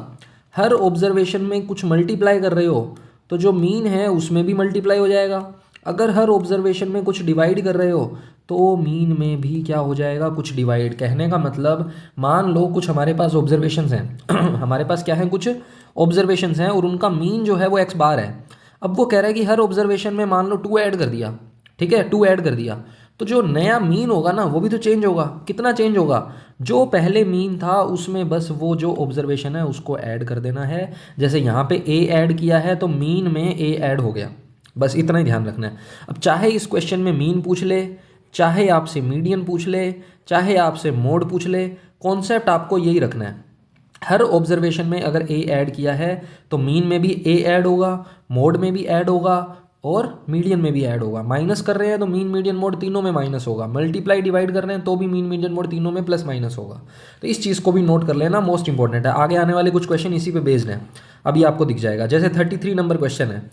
हर ऑब्जर्वेशन में कुछ मल्टीप्लाई कर रहे हो तो जो मीन है उसमें भी मल्टीप्लाई हो जाएगा। अगर हर ऑब्जर्वेशन में कुछ डिवाइड कर रहे हो तो मीन में भी क्या हो जाएगा? कुछ डिवाइड। कहने का मतलब, मान लो कुछ हमारे पास ऑब्जर्वेशंस हैं हमारे पास क्या है? कुछ ऑब्जर्वेशंस हैं और उनका मीन जो है वो एक्स बार है। अब वो कह रहा है कि हर ऑब्जर्वेशन में मान लो 2 ऐड कर दिया, ठीक है, 2 ऐड कर दिया, तो जो नया मीन होगा ना वो भी तो चेंज होगा। कितना चेंज होगा? जो पहले मीन था उसमें बस वो जो ऑब्जर्वेशन है उसको ऐड कर देना है। जैसे यहाँ पे ए ऐड किया है तो मीन में ए ऐड हो गया, बस इतना ही ध्यान रखना है। अब चाहे इस क्वेश्चन में मीन पूछ ले, चाहे आपसे मीडियन पूछ ले, चाहे आपसे मोड पूछ ले, कॉन्सेप्ट आपको यही रखना है। हर ऑब्जर्वेशन में अगर ए ऐड किया है तो मीन में भी ए ऐड होगा, मोड में भी ऐड होगा और मीडियन में भी ऐड होगा। माइनस कर रहे हैं तो मीन मीडियन मोड तीनों में माइनस होगा। मल्टीप्लाई डिवाइड कर रहे हैं तो भी मीन मीडियन मोड तीनों में प्लस माइनस होगा। तो इस चीज़ को भी नोट कर लेना, मोस्ट इंपॉर्टेंट है। आगे आने वाले कुछ क्वेश्चन इसी पे बेस्ड हैं, अभी आपको दिख जाएगा। जैसे 33 नंबर क्वेश्चन है,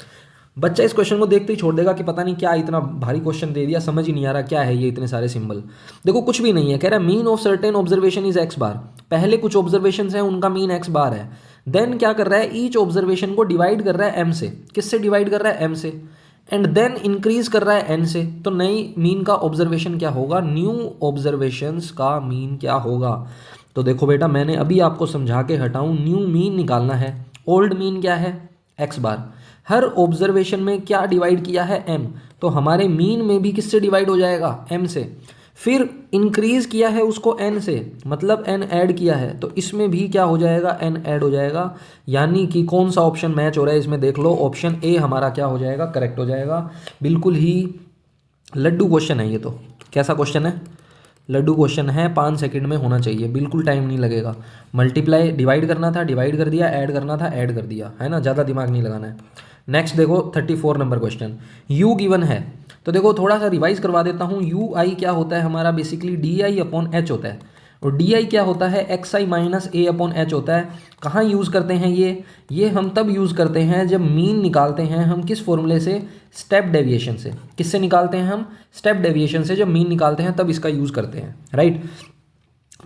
बच्चा इस क्वेश्चन को देखते ही छोड़ देगा कि पता नहीं क्या इतना भारी क्वेश्चन दे दिया, समझ ही नहीं आ रहा क्या है ये इतने सारे सिंबल। देखो कुछ भी नहीं है, कह रहा है mean of certain observation is x bar. पहले कुछ ऑब्जर्वेशन हैं उनका मीन एक्स बार है। देन क्या कर रहा है? ईच ऑब्जर्वेशन को डिवाइड कर रहा है एम से। किससे डिवाइड कर रहा है? एम से। एंड देन इंक्रीज कर रहा है एन से। तो नई मीन का ऑब्जर्वेशन क्या होगा? न्यू ऑब्जर्वेशंस का मीन क्या होगा? तो देखो बेटा, मैंने अभी आपको समझा के हटाऊं, न्यू मीन निकालना है। ओल्ड मीन क्या है? एक्स बार। हर ऑब्जर्वेशन में क्या डिवाइड किया है? एम। तो हमारे मीन में भी किससे डिवाइड हो जाएगा? एम से। फिर इंक्रीज किया है उसको एन से, मतलब एन ऐड किया है, तो इसमें भी क्या हो जाएगा? एन ऐड हो जाएगा। यानी कि कौन सा ऑप्शन मैच हो रहा है इसमें देख लो, ऑप्शन ए हमारा क्या हो जाएगा? करेक्ट हो जाएगा। बिल्कुल ही लड्डू क्वेश्चन है ये तो। कैसा क्वेश्चन है? लड्डू क्वेश्चन है, 5 सेकंड में होना चाहिए, बिल्कुल टाइम नहीं लगेगा। मल्टीप्लाई डिवाइड करना था, डिवाइड कर दिया, ऐड करना था, ऐड कर दिया, है ना, ज़्यादा दिमाग नहीं लगाना है। नेक्स्ट देखो 34 नंबर क्वेश्चन, यू गिवन है। तो देखो थोड़ा सा रिवाइज करवा देता हूँ। यू आई क्या होता है हमारा? Basically D I upon H होता है। और डी आई क्या होता है? X i minus a upon H होता है। कहाँ यूज़ करते हैं ये हम तब यूज़ करते हैं जब मीन निकालते हैं हम किस फॉर्मूले से? स्टेप डेविएशन से। किससे निकालते हैं हम? स्टेप डेविएशन से। जब मीन निकालते हैं तब इसका यूज़ करते हैं, राइट।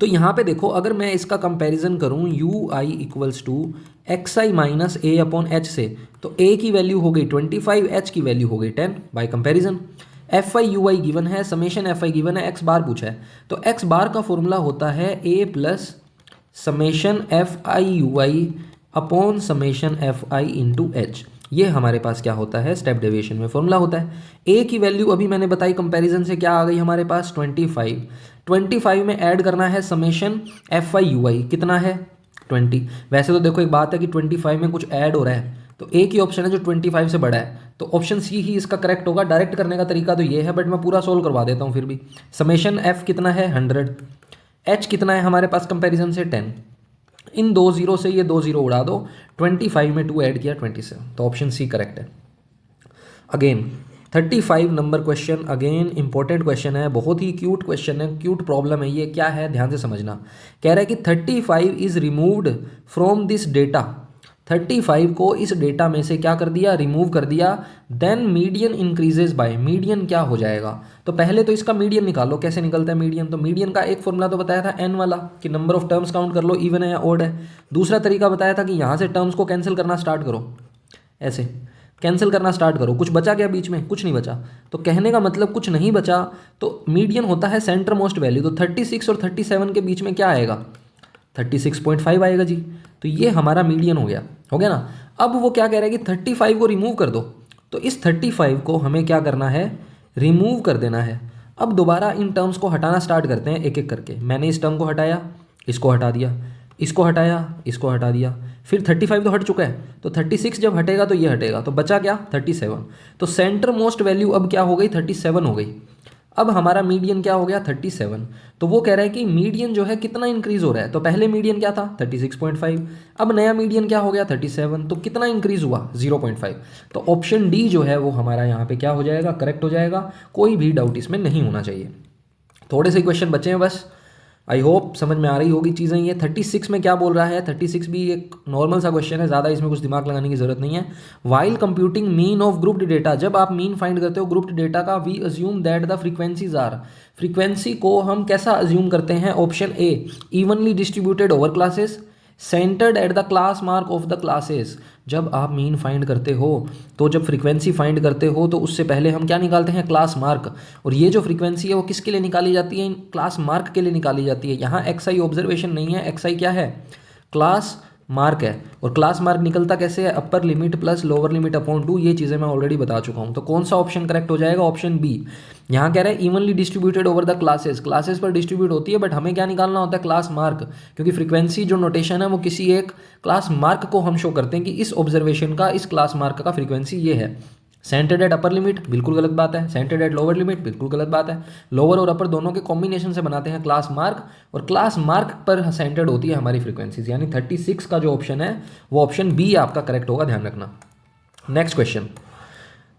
तो यहाँ पे देखो, अगर मैं इसका कंपैरिजन करूँ u i equals to x i minus a upon h से, तो ए की वैल्यू हो गई 25, एच की वैल्यू हो गई 10 by comparison. F i u i given है, समेशन एफ आई गिवन है, एक्स बार पूछा है। तो एक्स बार का फॉर्मूला होता है a plus summation f i u i upon summation f i into h. ये हमारे पास क्या होता है? स्टेप डेविएशन में फॉर्मूला होता है। ए की वैल्यू अभी मैंने बताई कंपैरिजन से क्या आ गई हमारे पास? 25 में ऐड करना है समेशन एफ आई यू आई, कितना है? 20। वैसे तो देखो एक बात है कि 25 में कुछ ऐड हो रहा है, तो एक ही ऑप्शन है जो 25 से बड़ा है, तो ऑप्शन सी ही इसका करेक्ट होगा। डायरेक्ट करने का तरीका तो ये है, बट मैं पूरा सोल्व करवा देता हूँ फिर भी। समेशन एफ कितना है? 100। एच कितना है हमारे पास कंपैरिजन से? 10। इन 2 जीरो से ये 2 जीरो उड़ा दो, 25 में 2 ऐड किया 27, तो ऑप्शन सी करेक्ट है। Again 35 number question, again important question है, बहुत ही क्यूट क्वेश्चन है, क्यूट प्रॉब्लम है ये। क्या है ध्यान से समझना। कह रहा है कि 35 is removed from this data. 35 को इस डेटा में से क्या कर दिया? रिमूव कर दिया। Then median increases by, median क्या हो जाएगा? तो पहले तो इसका मीडियन निकालो। कैसे निकलता है मीडियन? तो मीडियन का एक फॉर्मूला तो बताया था एन वाला, कि नंबर ऑफ टर्म्स काउंट कर लो, इवन है या ओड है। दूसरा तरीका बताया था कि यहाँ से टर्म्स को कैंसिल करना स्टार्ट करो, ऐसे कैंसिल करना स्टार्ट करो। कुछ बचा क्या बीच में? कुछ नहीं बचा। तो कहने का मतलब कुछ नहीं बचा, तो मीडियन होता है सेंटर मोस्ट वैल्यू। तो 36 और 37 के बीच में क्या आएगा? 36.5 आएगा जी। तो ये हमारा मीडियन हो गया ना। अब वो क्या कह रहा है कि 35 को रिमूव कर दो, तो इस 35 को हमें क्या करना है? रिमूव कर देना है। अब दोबारा इन टर्म्स को हटाना स्टार्ट करते हैं एक एक करके। मैंने इस टर्म को हटाया, इसको हटा दिया, इसको हटाया, इसको हटा दिया, फिर 35 तो हट चुका है, तो 36 जब हटेगा तो ये हटेगा, तो बचा क्या 37। तो सेंटर मोस्ट वैल्यू अब क्या हो गई 37 हो गई। अब हमारा मीडियन क्या हो गया 37। तो वो कह रहा है कि मीडियन जो है कितना इंक्रीज हो रहा है, तो पहले मीडियन क्या था 36.5, अब नया मीडियन क्या हो गया 37, तो कितना इंक्रीज हुआ 0.5। तो ऑप्शन डी जो है वो हमारा यहाँ पे क्या हो जाएगा, करेक्ट हो जाएगा, कोई भी डाउट इसमें नहीं होना चाहिए। थोड़े से क्वेश्चन बचे हैं बस, आई होप समझ में आ रही होगी चीज़ें। ये 36 में क्या बोल रहा है, 36 भी एक नॉर्मल सा क्वेश्चन है, ज़्यादा इसमें कुछ दिमाग लगाने की जरूरत नहीं है। While computing mean of grouped data, जब आप मीन फाइंड करते हो ग्रुप्ड डेटा का, we assume that the frequencies are, frequency को हम कैसा अज्यूम करते हैं, option a evenly distributed over classes, centred at the class mark of the classes. जब आप मीन फाइंड करते हो, तो जब फ्रीक्वेंसी फाइंड करते हो तो उससे पहले हम क्या निकालते हैं, क्लास मार्क। और ये जो फ्रीक्वेंसी है वो किसके लिए निकाली जाती है, क्लास मार्क के लिए निकाली जाती है। यहाँ एक्स आई ऑब्जर्वेशन नहीं है, एक्स आई क्या है, क्लास मार्क है। और क्लास मार्क निकलता कैसे है, upper limit plus lower limit upon 2, ये चीज़ें मैं ऑलरेडी बता चुका हूँ। तो कौन सा ऑप्शन करेक्ट हो जाएगा, ऑप्शन बी। यहाँ कह रहे हैं evenly distributed over the classes, classes पर डिस्ट्रीब्यूट होती है, बट हमें क्या निकालना होता है, क्लास मार्क, क्योंकि फ्रीक्वेंसी जो नोटेशन है वो किसी एक क्लास मार्क को हम शो करते हैं कि इस ऑब्जर्वेशन का, इस क्लास मार्क का फ्रीक्वेंसी ये है। सेंटर्ड एट अपर लिमिट बिल्कुल गलत बात है, सेंटर्ड एट लोअर लिमिट बिल्कुल गलत बात है। लोअर और अपर दोनों के कॉम्बिनेशन से बनाते हैं क्लास मार्क, और क्लास मार्क पर सेंटर्ड होती है हमारी फ्रीक्वेंसीज, यानी 36 का जो ऑप्शन है वो ऑप्शन बी आपका करेक्ट होगा, ध्यान रखना। नेक्स्ट क्वेश्चन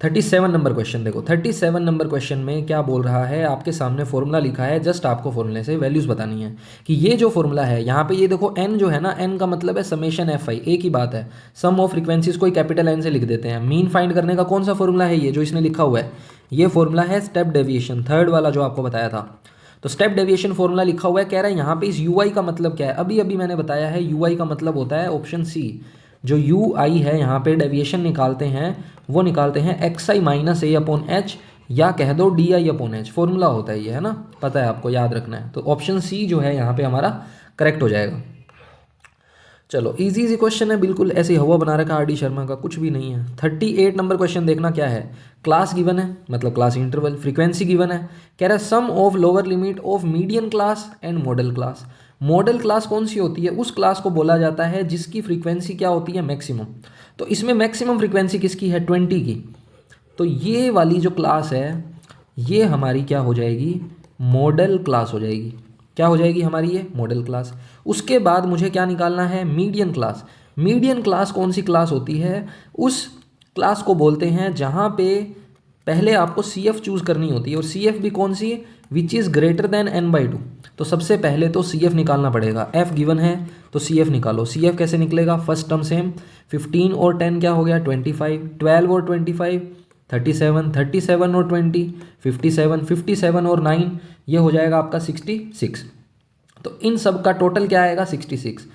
37 नंबर क्वेश्चन देखो, 37 नंबर क्वेश्चन में क्या बोल रहा है, आपके सामने फॉर्मूला लिखा है, जस्ट आपको फॉर्मूले से वैल्यूज बतानी है कि ये जो फॉर्मूला है यहाँ पे, ये देखो n जो है ना, n का मतलब है समेशन एफ आई, एक ही बात है, सम ऑफ फ्रीक्वेंसीज को कैपिटल n से लिख देते हैं। मीन फाइंड करने का कौन सा फॉर्मूला है, ये जो इसने लिखा हुआ है, ये फॉर्मूला है स्टेप डेविएशन, थर्ड वाला जो आपको बताया था। तो स्टेप डेविएशन फॉर्मूला लिखा हुआ है, कह रहा है यहाँ पे इस यू आई का मतलब क्या है, अभी अभी मैंने बताया है, यू आई का मतलब होता है ऑप्शन सी, जो यू आई है यहाँ पे डेविएशन निकालते हैं, वो निकालते हैं x i minus a upon H, या कह दो D I upon H, formula होता है ये, है ना, पता है आपको, याद रखना है। तो ऑप्शन सी जो है यहाँ पे हमारा करेक्ट हो जाएगा। चलो इजी इजी क्वेश्चन है, बिल्कुल ऐसे हवा बना रखा आर डी शर्मा का, कुछ भी नहीं है। 38 नंबर क्वेश्चन देखना क्या है, क्लास गिवन है, मतलब क्लास इंटरवल, फ्रीक्वेंसी गिवन है, कह रहा है sum of lower limit of median class and modal class. Modal class कौन सी होती है, उस क्लास को बोला जाता है जिसकी फ्रीक्वेंसी क्या होती है, मैक्सिमम। तो इसमें मैक्सिमम फ्रीक्वेंसी किसकी है, 20 की। तो ये वाली जो क्लास है ये हमारी क्या हो जाएगी, मॉडल क्लास हो जाएगी। क्या हो जाएगी हमारी ये, मॉडल क्लास। उसके बाद मुझे क्या निकालना है, मीडियन क्लास। मीडियन क्लास कौन सी क्लास होती है, उस क्लास को बोलते हैं जहाँ पे पहले आपको सी एफ चूज़ करनी होती है, और सी एफ भी कौन सी, which is greater than n/2। तो सबसे पहले तो सी एफ निकालना पड़ेगा, f गिवन है तो सी एफ निकालो। सी एफ कैसे निकलेगा, फर्स्ट टर्म सेम, 15 और 10 क्या हो गया 25, 12 और 25 37, 37 और 20 57, 57 और 9 ये हो जाएगा आपका 66। तो इन सब का टोटल क्या आएगा 66।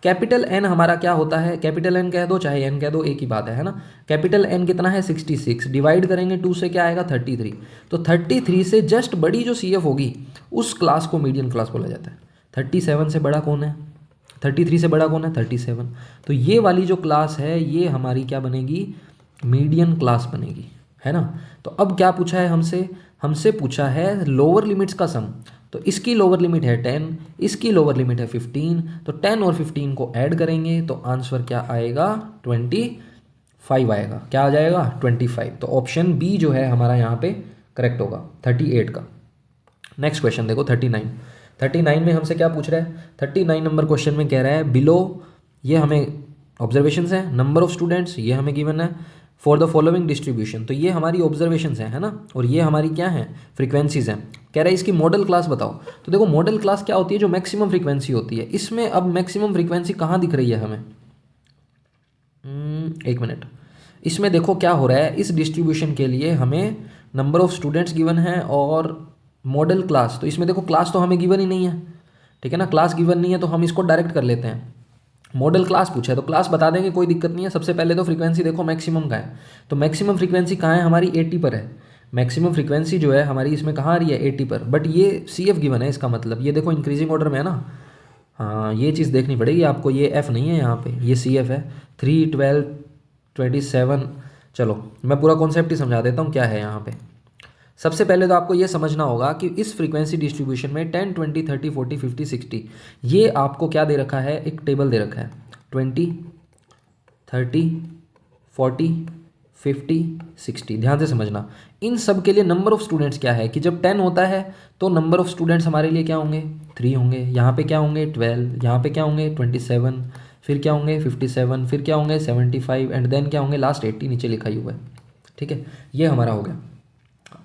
कैपिटल एन हमारा क्या होता है, कैपिटल एन कह दो चाहे एन कह दो, एक ही बात है ना। कैपिटल एन कितना है 66, डिवाइड करेंगे 2 से क्या आएगा 33। तो 33 से जस्ट बड़ी जो सी एफ होगी उस क्लास को मीडियन क्लास बोला जाता है। 37 से बड़ा कौन है, 33 से बड़ा कौन है 37। तो ये वाली जो क्लास है ये हमारी क्या बनेगी, मीडियन क्लास बनेगी, है ना। तो अब क्या पूछा है हमसे, हमसे पूछा है लोअर लिमिट्स का सम। तो इसकी लोअर लिमिट है 10, इसकी लोअर लिमिट है 15, तो 10 और 15 को ऐड करेंगे तो आंसर क्या आएगा 25 आएगा। क्या आ जाएगा 25। तो ऑप्शन बी जो है हमारा यहाँ पे करेक्ट होगा 38 का। नेक्स्ट क्वेश्चन देखो 39 में हमसे क्या पूछ रहा है, 39 नंबर क्वेश्चन में कह रहा है बिलो, ये हमें ऑब्जर्वेशंस है, नंबर ऑफ स्टूडेंट्स ये हमें गिवन है, फॉर द फॉलोइंग डिस्ट्रीब्यूशन, तो ये हमारी ऑब्जर्वेशंस हैं, है ना, और ये हमारी क्या है फ्रीक्वेंसीज हैं। कह रहा है इसकी मॉडल क्लास बताओ। तो देखो मॉडल क्लास क्या होती है, जो मैक्सिमम फ्रीक्वेंसी होती है। इसमें अब मैक्सिमम फ्रीक्वेंसी कहाँ दिख रही है हमें, एक मिनट, इसमें देखो क्या हो रहा है, इस डिस्ट्रीब्यूशन के लिए हमें नंबर ऑफ स्टूडेंट्स गिवन है और मॉडल क्लास, तो इसमें देखो क्लास तो हमें गिवन ही नहीं है, ठीक है ना, क्लास गिवन नहीं है तो हम इसको डायरेक्ट कर लेते हैं। मॉडल क्लास पूछा है तो क्लास बता देंगे, कोई दिक्कत नहीं है। सबसे पहले तो फ्रीक्वेंसी देखो मैक्सिमम का है, तो मैक्सिमम फ्रीक्वेंसी कहाँ है हमारी 80 पर है। मैक्सिमम फ्रीक्वेंसी जो है हमारी इसमें कहाँ आ रही है 80 पर, बट ये सी एफ गिवन है, इसका मतलब ये देखो इंक्रीजिंग ऑर्डर में है ना। हाँ ये चीज़ देखनी पड़ेगी आपको, ये एफ नहीं है यहाँ पे, ये सी एफ है 3, 12, 27। चलो मैं पूरा कॉन्सेप्ट ही समझा देता हूँ क्या है यहाँ पे। सबसे पहले तो आपको ये समझना होगा कि इस फ्रीक्वेंसी डिस्ट्रीब्यूशन में 10, 20, 30, 40, 50, 60 ये आपको क्या दे रखा है, एक टेबल दे रखा है। 20, 30, 40, 50, 60 ध्यान से समझना। इन सब के लिए नंबर ऑफ स्टूडेंट्स क्या है कि जब 10 होता है तो नंबर ऑफ स्टूडेंट्स हमारे लिए क्या होंगे, 3 होंगे। यहाँ पे क्या होंगे, 12। यहाँ पे क्या होंगे, 27। फिर क्या होंगे, 57। फिर क्या होंगे, 75। एंड देन क्या होंगे, लास्ट 80 नीचे लिखा ही हुआ है। ठीक है, ये हमारा हो गया।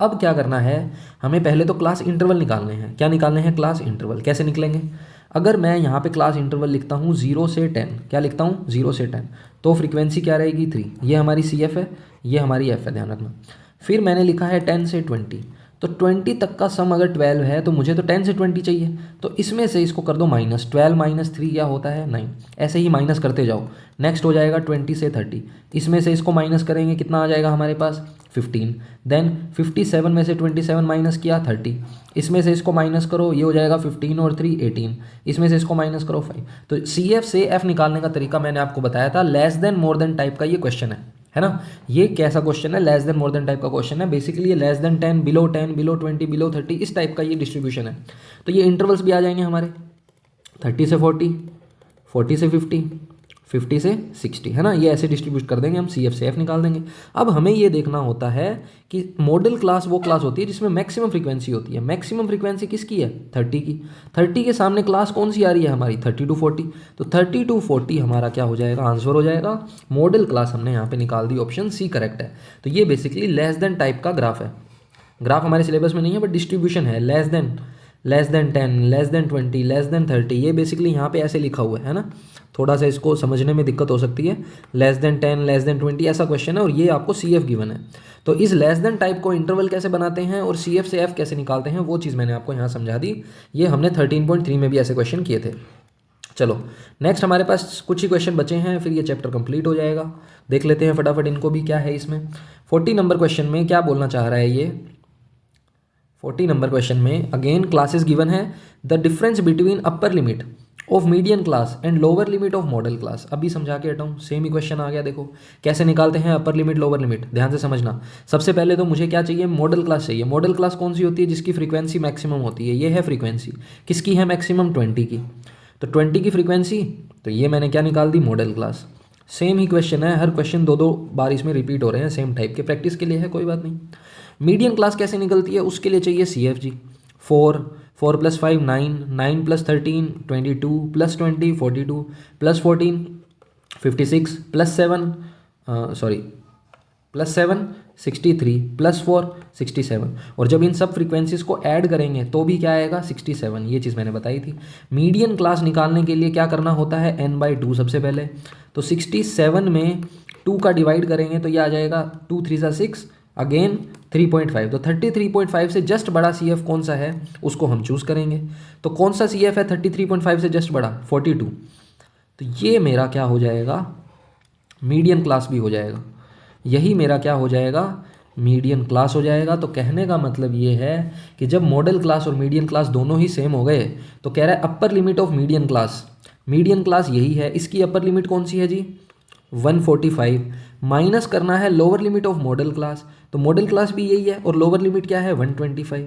अब क्या करना है, हमें पहले तो क्लास इंटरवल निकालने हैं। क्या निकालने हैं, क्लास इंटरवल। कैसे निकलेंगे, अगर मैं यहाँ पे क्लास इंटरवल लिखता हूँ 0 से 10, क्या लिखता हूँ, 0 से 10, तो फ्रीक्वेंसी क्या रहेगी, 3। ये हमारी सी एफ है, ये हमारी एफ है, ध्यान रखना। फिर मैंने लिखा है 10 से 20, तो 20 तक का सम अगर 12 है तो मुझे तो 10 से 20 चाहिए, तो इसमें से इसको कर दो माइनस। 12 माइनस 3 क्या होता है, 9। ऐसे ही माइनस करते जाओ। नेक्स्ट हो जाएगा 20 से 30, इसमें से इसको माइनस करेंगे, कितना आ जाएगा हमारे पास, 15। देन 57 में से 27 माइनस किया, 30। इसमें से इसको माइनस करो, ये हो जाएगा 15 और 3 18। इसमें से इसको माइनस करो 5। तो सी एफ से एफ निकालने का तरीका मैंने आपको बताया था, less than more than type का ये क्वेश्चन है ना। ये कैसा क्वेश्चन है, less than more than type का क्वेश्चन है। बेसिकली ये less than 10, below 10, below 20, below 30, इस टाइप का ये डिस्ट्रीब्यूशन है। तो ये इंटरवल्स भी आ जाएंगे हमारे, 30 से 40, 40 से 50, 50 से 60, है ना। ये ऐसे डिस्ट्रीब्यूट कर देंगे हम, सी एफ से एफ निकाल देंगे। अब हमें ये देखना होता है कि मॉडल क्लास वो क्लास होती है जिसमें मैक्सिमम फ्रीक्वेंसी होती है। मैक्सिमम फ्रीक्वेंसी किसकी है, 30 की। 30 के सामने क्लास कौन सी आ रही है हमारी, 30 to 40। तो 30 to 40 हमारा क्या हो जाएगा, आंसर हो जाएगा। मॉडल क्लास हमने यहाँ पे निकाल दी, ऑप्शन सी करेक्ट है। तो ये बेसिकली लेस देन टाइप का ग्राफ है। ग्राफ हमारे सिलेबस में नहीं है बट डिस्ट्रीब्यूशन है, less than 10, less than 20, less than 30। ये बेसिकली यहाँ पे ऐसे लिखा हुआ है ना। थोड़ा सा इसको समझने में दिक्कत हो सकती है। लेस देन 10, लेस देन 20 ऐसा क्वेश्चन है और ये आपको सी एफ गिवन है। तो इस लेस देन टाइप को इंटरवल कैसे बनाते हैं और सी एफ से एफ कैसे निकालते हैं वो चीज़ मैंने आपको यहाँ समझा दी। ये हमने 13.3 में भी ऐसे क्वेश्चन किए थे। चलो नेक्स्ट हमारे पास कुछ ही क्वेश्चन बचे हैं, फिर ये चैप्टर कंप्लीट हो जाएगा। देख लेते हैं फटाफट इनको भी, क्या है इसमें। 40 नंबर क्वेश्चन में क्या बोलना चाह रहा है ये, 40 नंबर क्वेश्चन में अगेन क्लासेस गिवन है। The difference between upper limit of median class and lower limit of model class. अभी समझा के हटाऊँ, सेम ही क्वेश्चन आ गया। देखो कैसे निकालते हैं अपर लिमिट लोअर लिमिट, ध्यान से समझना। सबसे पहले तो मुझे क्या चाहिए, मॉडल क्लास चाहिए। मॉडल क्लास कौन सी होती है, जिसकी फ्रीक्वेंसी मैक्सिमम होती है। ये है फ्रीक्वेंसी, किसकी है मैक्सिमम, 20 की। तो 20 की फ्रीक्वेंसी, तो ये मैंने क्या निकाल दी, मॉडल क्लास। सेम ही क्वेश्चन है, हर क्वेश्चन दो दो बार इसमें रिपीट हो रहे हैं, सेम टाइप के, प्रैक्टिस के लिए है, कोई बात नहीं। मीडियन क्लास कैसे निकलती है, उसके लिए चाहिए सी एफ जी। 4 + 5 9, 9 + 13 22, + 20 42, + 14 56, +7 63, +4 67। और जब इन सब फ्रीक्वेंसीज को ऐड करेंगे तो भी क्या आएगा, 67। ये चीज़ मैंने बताई थी। मीडियन क्लास निकालने के लिए क्या करना होता है, n/2 सबसे पहले। तो 67 में 2 का डिवाइड करेंगे तो ये आ जाएगा 2 3 6, अगेन 3.5। तो 33.5 से जस्ट बड़ा सी एफ कौन सा है उसको हम चूज़ करेंगे। तो कौन सा सी एफ है 33.5 से जस्ट बड़ा, 42। तो ये मेरा क्या हो जाएगा, मीडियन क्लास भी हो जाएगा। यही मेरा क्या हो जाएगा, मीडियन क्लास हो जाएगा। तो कहने का मतलब ये है कि जब मॉडल क्लास और मीडियन क्लास दोनों ही सेम हो गए तो कह रहा है upper limit of median class, median class यही है, इसकी अपर लिमिट कौन सी है जी, 145। माइनस करना है lower limit of model class, तो मॉडल क्लास भी यही है और लोअर लिमिट क्या है, 125।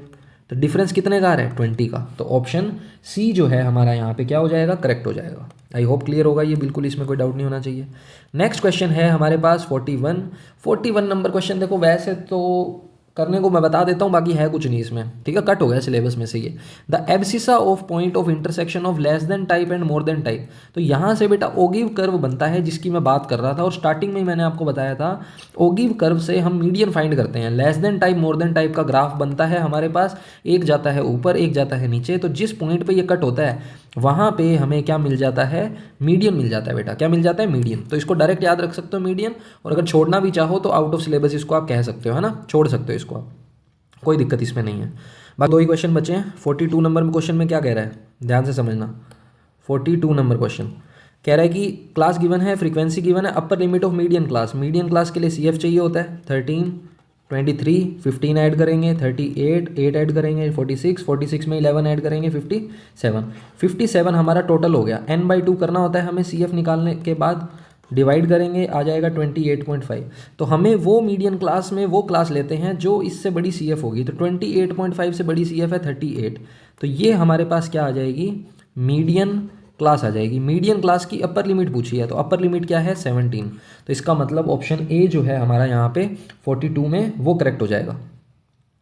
तो डिफरेंस कितने का आ रहा है, 20 का। तो ऑप्शन सी जो है हमारा यहाँ पे क्या हो जाएगा, करेक्ट हो जाएगा। आई होप क्लियर होगा ये, बिल्कुल इसमें कोई डाउट नहीं होना चाहिए। नेक्स्ट क्वेश्चन है हमारे पास 41 नंबर क्वेश्चन। देखो वैसे तो करने को मैं बता देता हूँ, बाकी है कुछ नहीं इसमें, ठीक है, कट हो गया सिलेबस में से ये। The abscissa of point of intersection of less than type and more than type. तो यहाँ से बेटा ओगिव कर्व बनता है जिसकी मैं बात कर रहा था, और स्टार्टिंग में ही मैंने आपको बताया था ओगिव कर्व से हम मीडियन फाइंड करते हैं। Less than type more than type का ग्राफ बनता है हमारे पास, एक जाता है ऊपर एक जाता है नीचे। तो जिस पॉइंट पे ये कट होता है वहाँ पे हमें क्या मिल जाता है, मीडियन मिल जाता है बेटा। क्या मिल जाता है, मीडियन। तो इसको डायरेक्ट याद रख सकते हो मीडियन, और अगर छोड़ना भी चाहो तो आउट ऑफ सिलेबस इसको आप कह सकते हो, है ना, छोड़ सकते हो इसको आप, कोई दिक्कत इसमें नहीं है। बाकी 2 ही क्वेश्चन बचे हैं। 42 नंबर में क्वेश्चन में क्या कह रहा है, ध्यान से समझना। 42 नंबर क्वेश्चन कह रहा है कि क्लास गिवन है, फ्रीक्वेंसी गिवन है, upper limit of median class. Median class के लिए सी एफ चाहिए होता है 13, 23, 15 ऐड करेंगे, 38, 8 ऐड करेंगे, 46 में 11 ऐड करेंगे, 57 हमारा टोटल हो गया। n/2 करना होता है हमें सी एफ निकालने के बाद, डिवाइड करेंगे आ जाएगा 28.5। तो हमें वो मीडियन क्लास में वो क्लास लेते हैं जो इससे बड़ी सी एफ होगी। तो 28.5 से बड़ी सी एफ है 38। तो ये हमारे पास क्या आ जाएगी, मीडियन क्लास आ जाएगी। मीडियन क्लास की अपर लिमिट पूछी है, तो अपर लिमिट क्या है 17। तो इसका मतलब ऑप्शन ए जो है हमारा यहाँ पे 42 में वो करेक्ट हो जाएगा,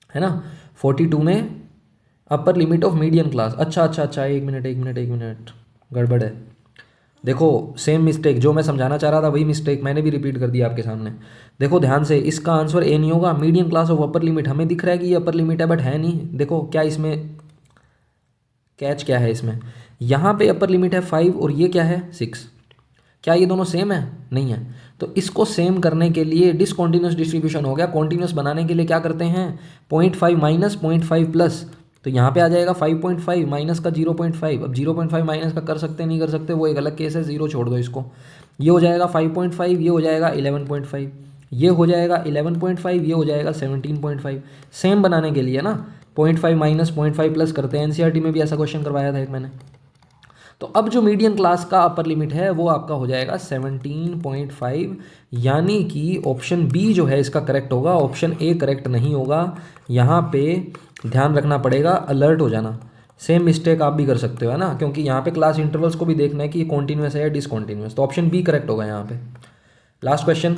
है ना। 42 में upper limit of median class. अच्छा, एक मिनट गड़बड़ है। देखो सेम मिस्टेक जो मैं समझाना चाह रहा था वही मिस्टेक मैंने भी रिपीट कर दिया आपके सामने। देखो ध्यान से, इसका आंसर ए नहीं होगा। Median class of upper limit हमें दिख रहा है कि ये अपर लिमिट है, बट है नहीं। देखो क्या इसमें कैच क्या है इसमें, यहाँ पे अपर लिमिट है 5 और ये क्या है 6। क्या ये दोनों सेम है? नहीं है। तो इसको सेम करने के लिए डिसकॉन्टिन्यूस डिस्ट्रीब्यूशन हो गया। कॉन्टिन्यूस बनाने के लिए क्या करते हैं, 0.5 माइनस 0.5 प्लस। तो यहाँ पे आ जाएगा 5.5 माइनस का 0.5। अब 0.5 माइनस का कर सकते नहीं कर सकते, वो एक अलग केस है, 0 छोड़ दो इसको। ये हो जाएगा 5.5, ये हो जाएगा 11.5, ये हो जाएगा 11.5, ये हो जाएगा 17.5। सेम बनाने के लिए ना 0.5 माइनस 0.5 प्लस करते हैं। एनसीईआरटी में भी ऐसा क्वेश्चन करवाया था एक मैंने। तो अब जो मीडियन क्लास का अपर लिमिट है वो आपका हो जाएगा 17.5, यानी कि ऑप्शन बी जो है इसका करेक्ट होगा, ऑप्शन ए करेक्ट नहीं होगा। यहाँ पे ध्यान रखना पड़ेगा, अलर्ट हो जाना। सेम मिस्टेक आप भी कर सकते हो, है ना, क्योंकि यहाँ पे क्लास इंटरवल्स को भी देखना है कि ये कॉन्टिन्यूस है या डिसकॉन्टिन्यूस। तो ऑप्शन बी करेक्ट होगा यहाँ पे। लास्ट क्वेश्चन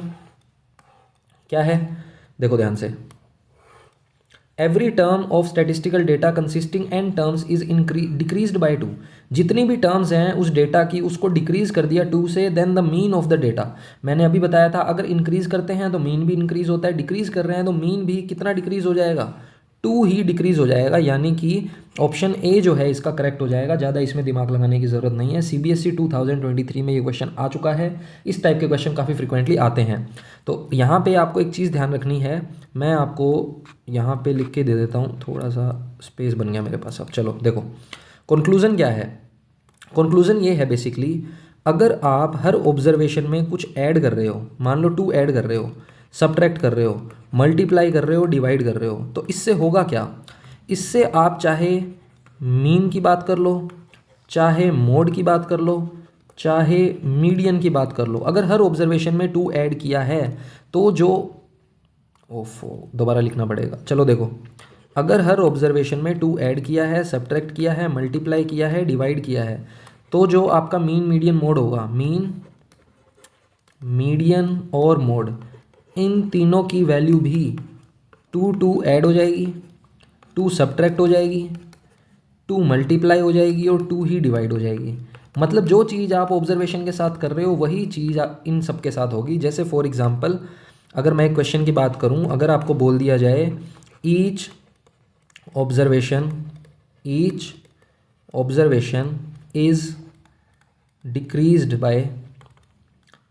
क्या है, देखो ध्यान से। Every term of statistical data consisting n terms is decreased by 2। जितनी भी टर्म्स हैं उस डेटा की उसको डिक्रीज कर दिया 2 से, then the mean of the data. मैंने अभी बताया था अगर इंक्रीज करते हैं तो मीन भी इंक्रीज होता है, डिक्रीज कर रहे हैं तो मीन भी कितना डिक्रीज हो जाएगा, 2 ही डिक्रीज हो जाएगा। यानी कि ऑप्शन ए जो है इसका करेक्ट हो जाएगा। ज़्यादा इसमें दिमाग लगाने की ज़रूरत नहीं है। सीबीएसई 2023 में ये क्वेश्चन आ चुका है। इस टाइप के क्वेश्चन काफ़ी फ्रिक्वेंटली आते हैं। तो यहाँ पे आपको एक चीज़ ध्यान रखनी है, मैं आपको यहाँ पे लिख के दे देता हूँ, थोड़ा सा स्पेस बन गया मेरे पास। अब चलो देखो कंक्लूज़न क्या है। कंक्लूज़न ये है बेसिकली, अगर आप हर ऑब्जर्वेशन में कुछ ऐड कर रहे हो, मान लो 2 ऐड कर रहे हो, सब्ट्रैक्ट कर रहे हो, मल्टीप्लाई कर रहे हो, डिवाइड कर रहे हो, तो इससे होगा क्या, इससे आप चाहे मीन की बात कर लो, चाहे मोड की बात कर लो, चाहे मीडियन की बात कर लो, अगर हर ऑब्जर्वेशन में 2 ऐड किया है तो जो दोबारा लिखना पड़ेगा। चलो देखो, अगर हर ऑब्जर्वेशन में 2 ऐड किया है, सब्ट्रैक्ट किया है, मल्टीप्लाई किया है, डिवाइड किया है, तो जो आपका मीन, मीडियन, मोड होगा, मीन, मीडियन और मोड, इन तीनों की वैल्यू भी 2 ऐड हो जाएगी, 2 सब्ट्रैक्ट हो जाएगी, 2 मल्टीप्लाई हो जाएगी और 2 ही डिवाइड हो जाएगी। मतलब जो चीज़ आप ऑब्जर्वेशन के साथ कर रहे हो वही चीज़ इन सब के साथ होगी। जैसे फॉर एग्जांपल अगर मैं एक क्वेश्चन की बात करूं, अगर आपको बोल दिया जाए each observation is decreased by,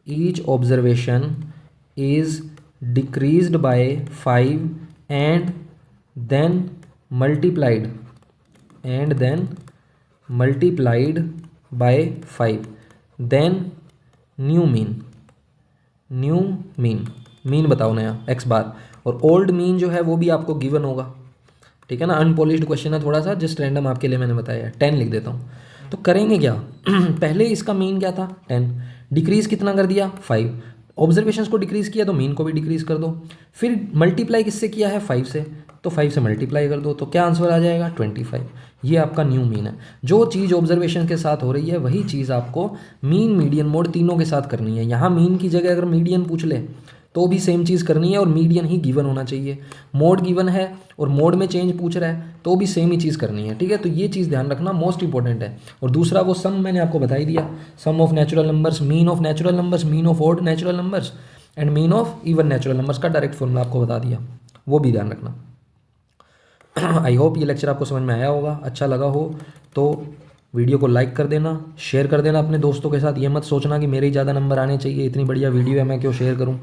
each observation is decreased by 5 and then multiplied by 5, then new mean बताओ नया x बार, और ओल्ड मीन जो है वो भी आपको गिवन होगा। ठीक है ना, अनपॉलिश्ड क्वेश्चन है थोड़ा सा, जस्ट रैंडम आपके लिए मैंने बताया है। 10 लिख देता हूँ। तो करेंगे क्या पहले इसका मीन क्या था 10, डिक्रीज कितना कर दिया 5, ऑब्जर्वेशंस को डिक्रीज किया तो मीन को भी डिक्रीज कर दो, फिर मल्टीप्लाई किससे किया है 5 से, तो 5 से मल्टीप्लाई कर दो, तो क्या आंसर आ जाएगा 25। ये आपका न्यू मीन है। जो चीज़ ऑब्जर्वेशन के साथ हो रही है वही चीज़ आपको मीन, मीडियन, मोड तीनों के साथ करनी है। यहाँ मीन की जगह अगर मीडियन पूछ ले तो भी सेम चीज़ करनी है और मीडियन ही गिवन होना चाहिए। मोड गिवन है और मोड में चेंज पूछ रहा है तो भी सेम ही चीज़ करनी है। ठीक है, तो ये चीज़ ध्यान रखना, मोस्ट इंपॉर्टेंट है। और दूसरा वो सम मैंने आपको बता ही दिया, sum of natural numbers, mean of natural numbers, mean of odd natural numbers and mean of even natural numbers का डायरेक्ट फॉर्मूला आपको बता दिया, वो भी ध्यान रखना। आई होप ये लेक्चर आपको समझ में आया होगा। अच्छा लगा हो तो वीडियो को लाइक कर देना, शेयर कर देना अपने दोस्तों के साथ। ये मत सोचना कि मेरे ही ज़्यादा नंबर आने चाहिए, इतनी बढ़िया वीडियो है मैं क्यों शेयर करूं,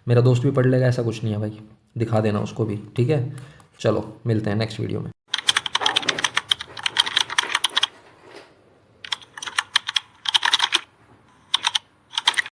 मेरा दोस्त भी पढ़ लेगा, ऐसा कुछ नहीं है भाई, दिखा देना उसको भी। ठीक है, चलो मिलते हैं नेक्स्ट वीडियो में।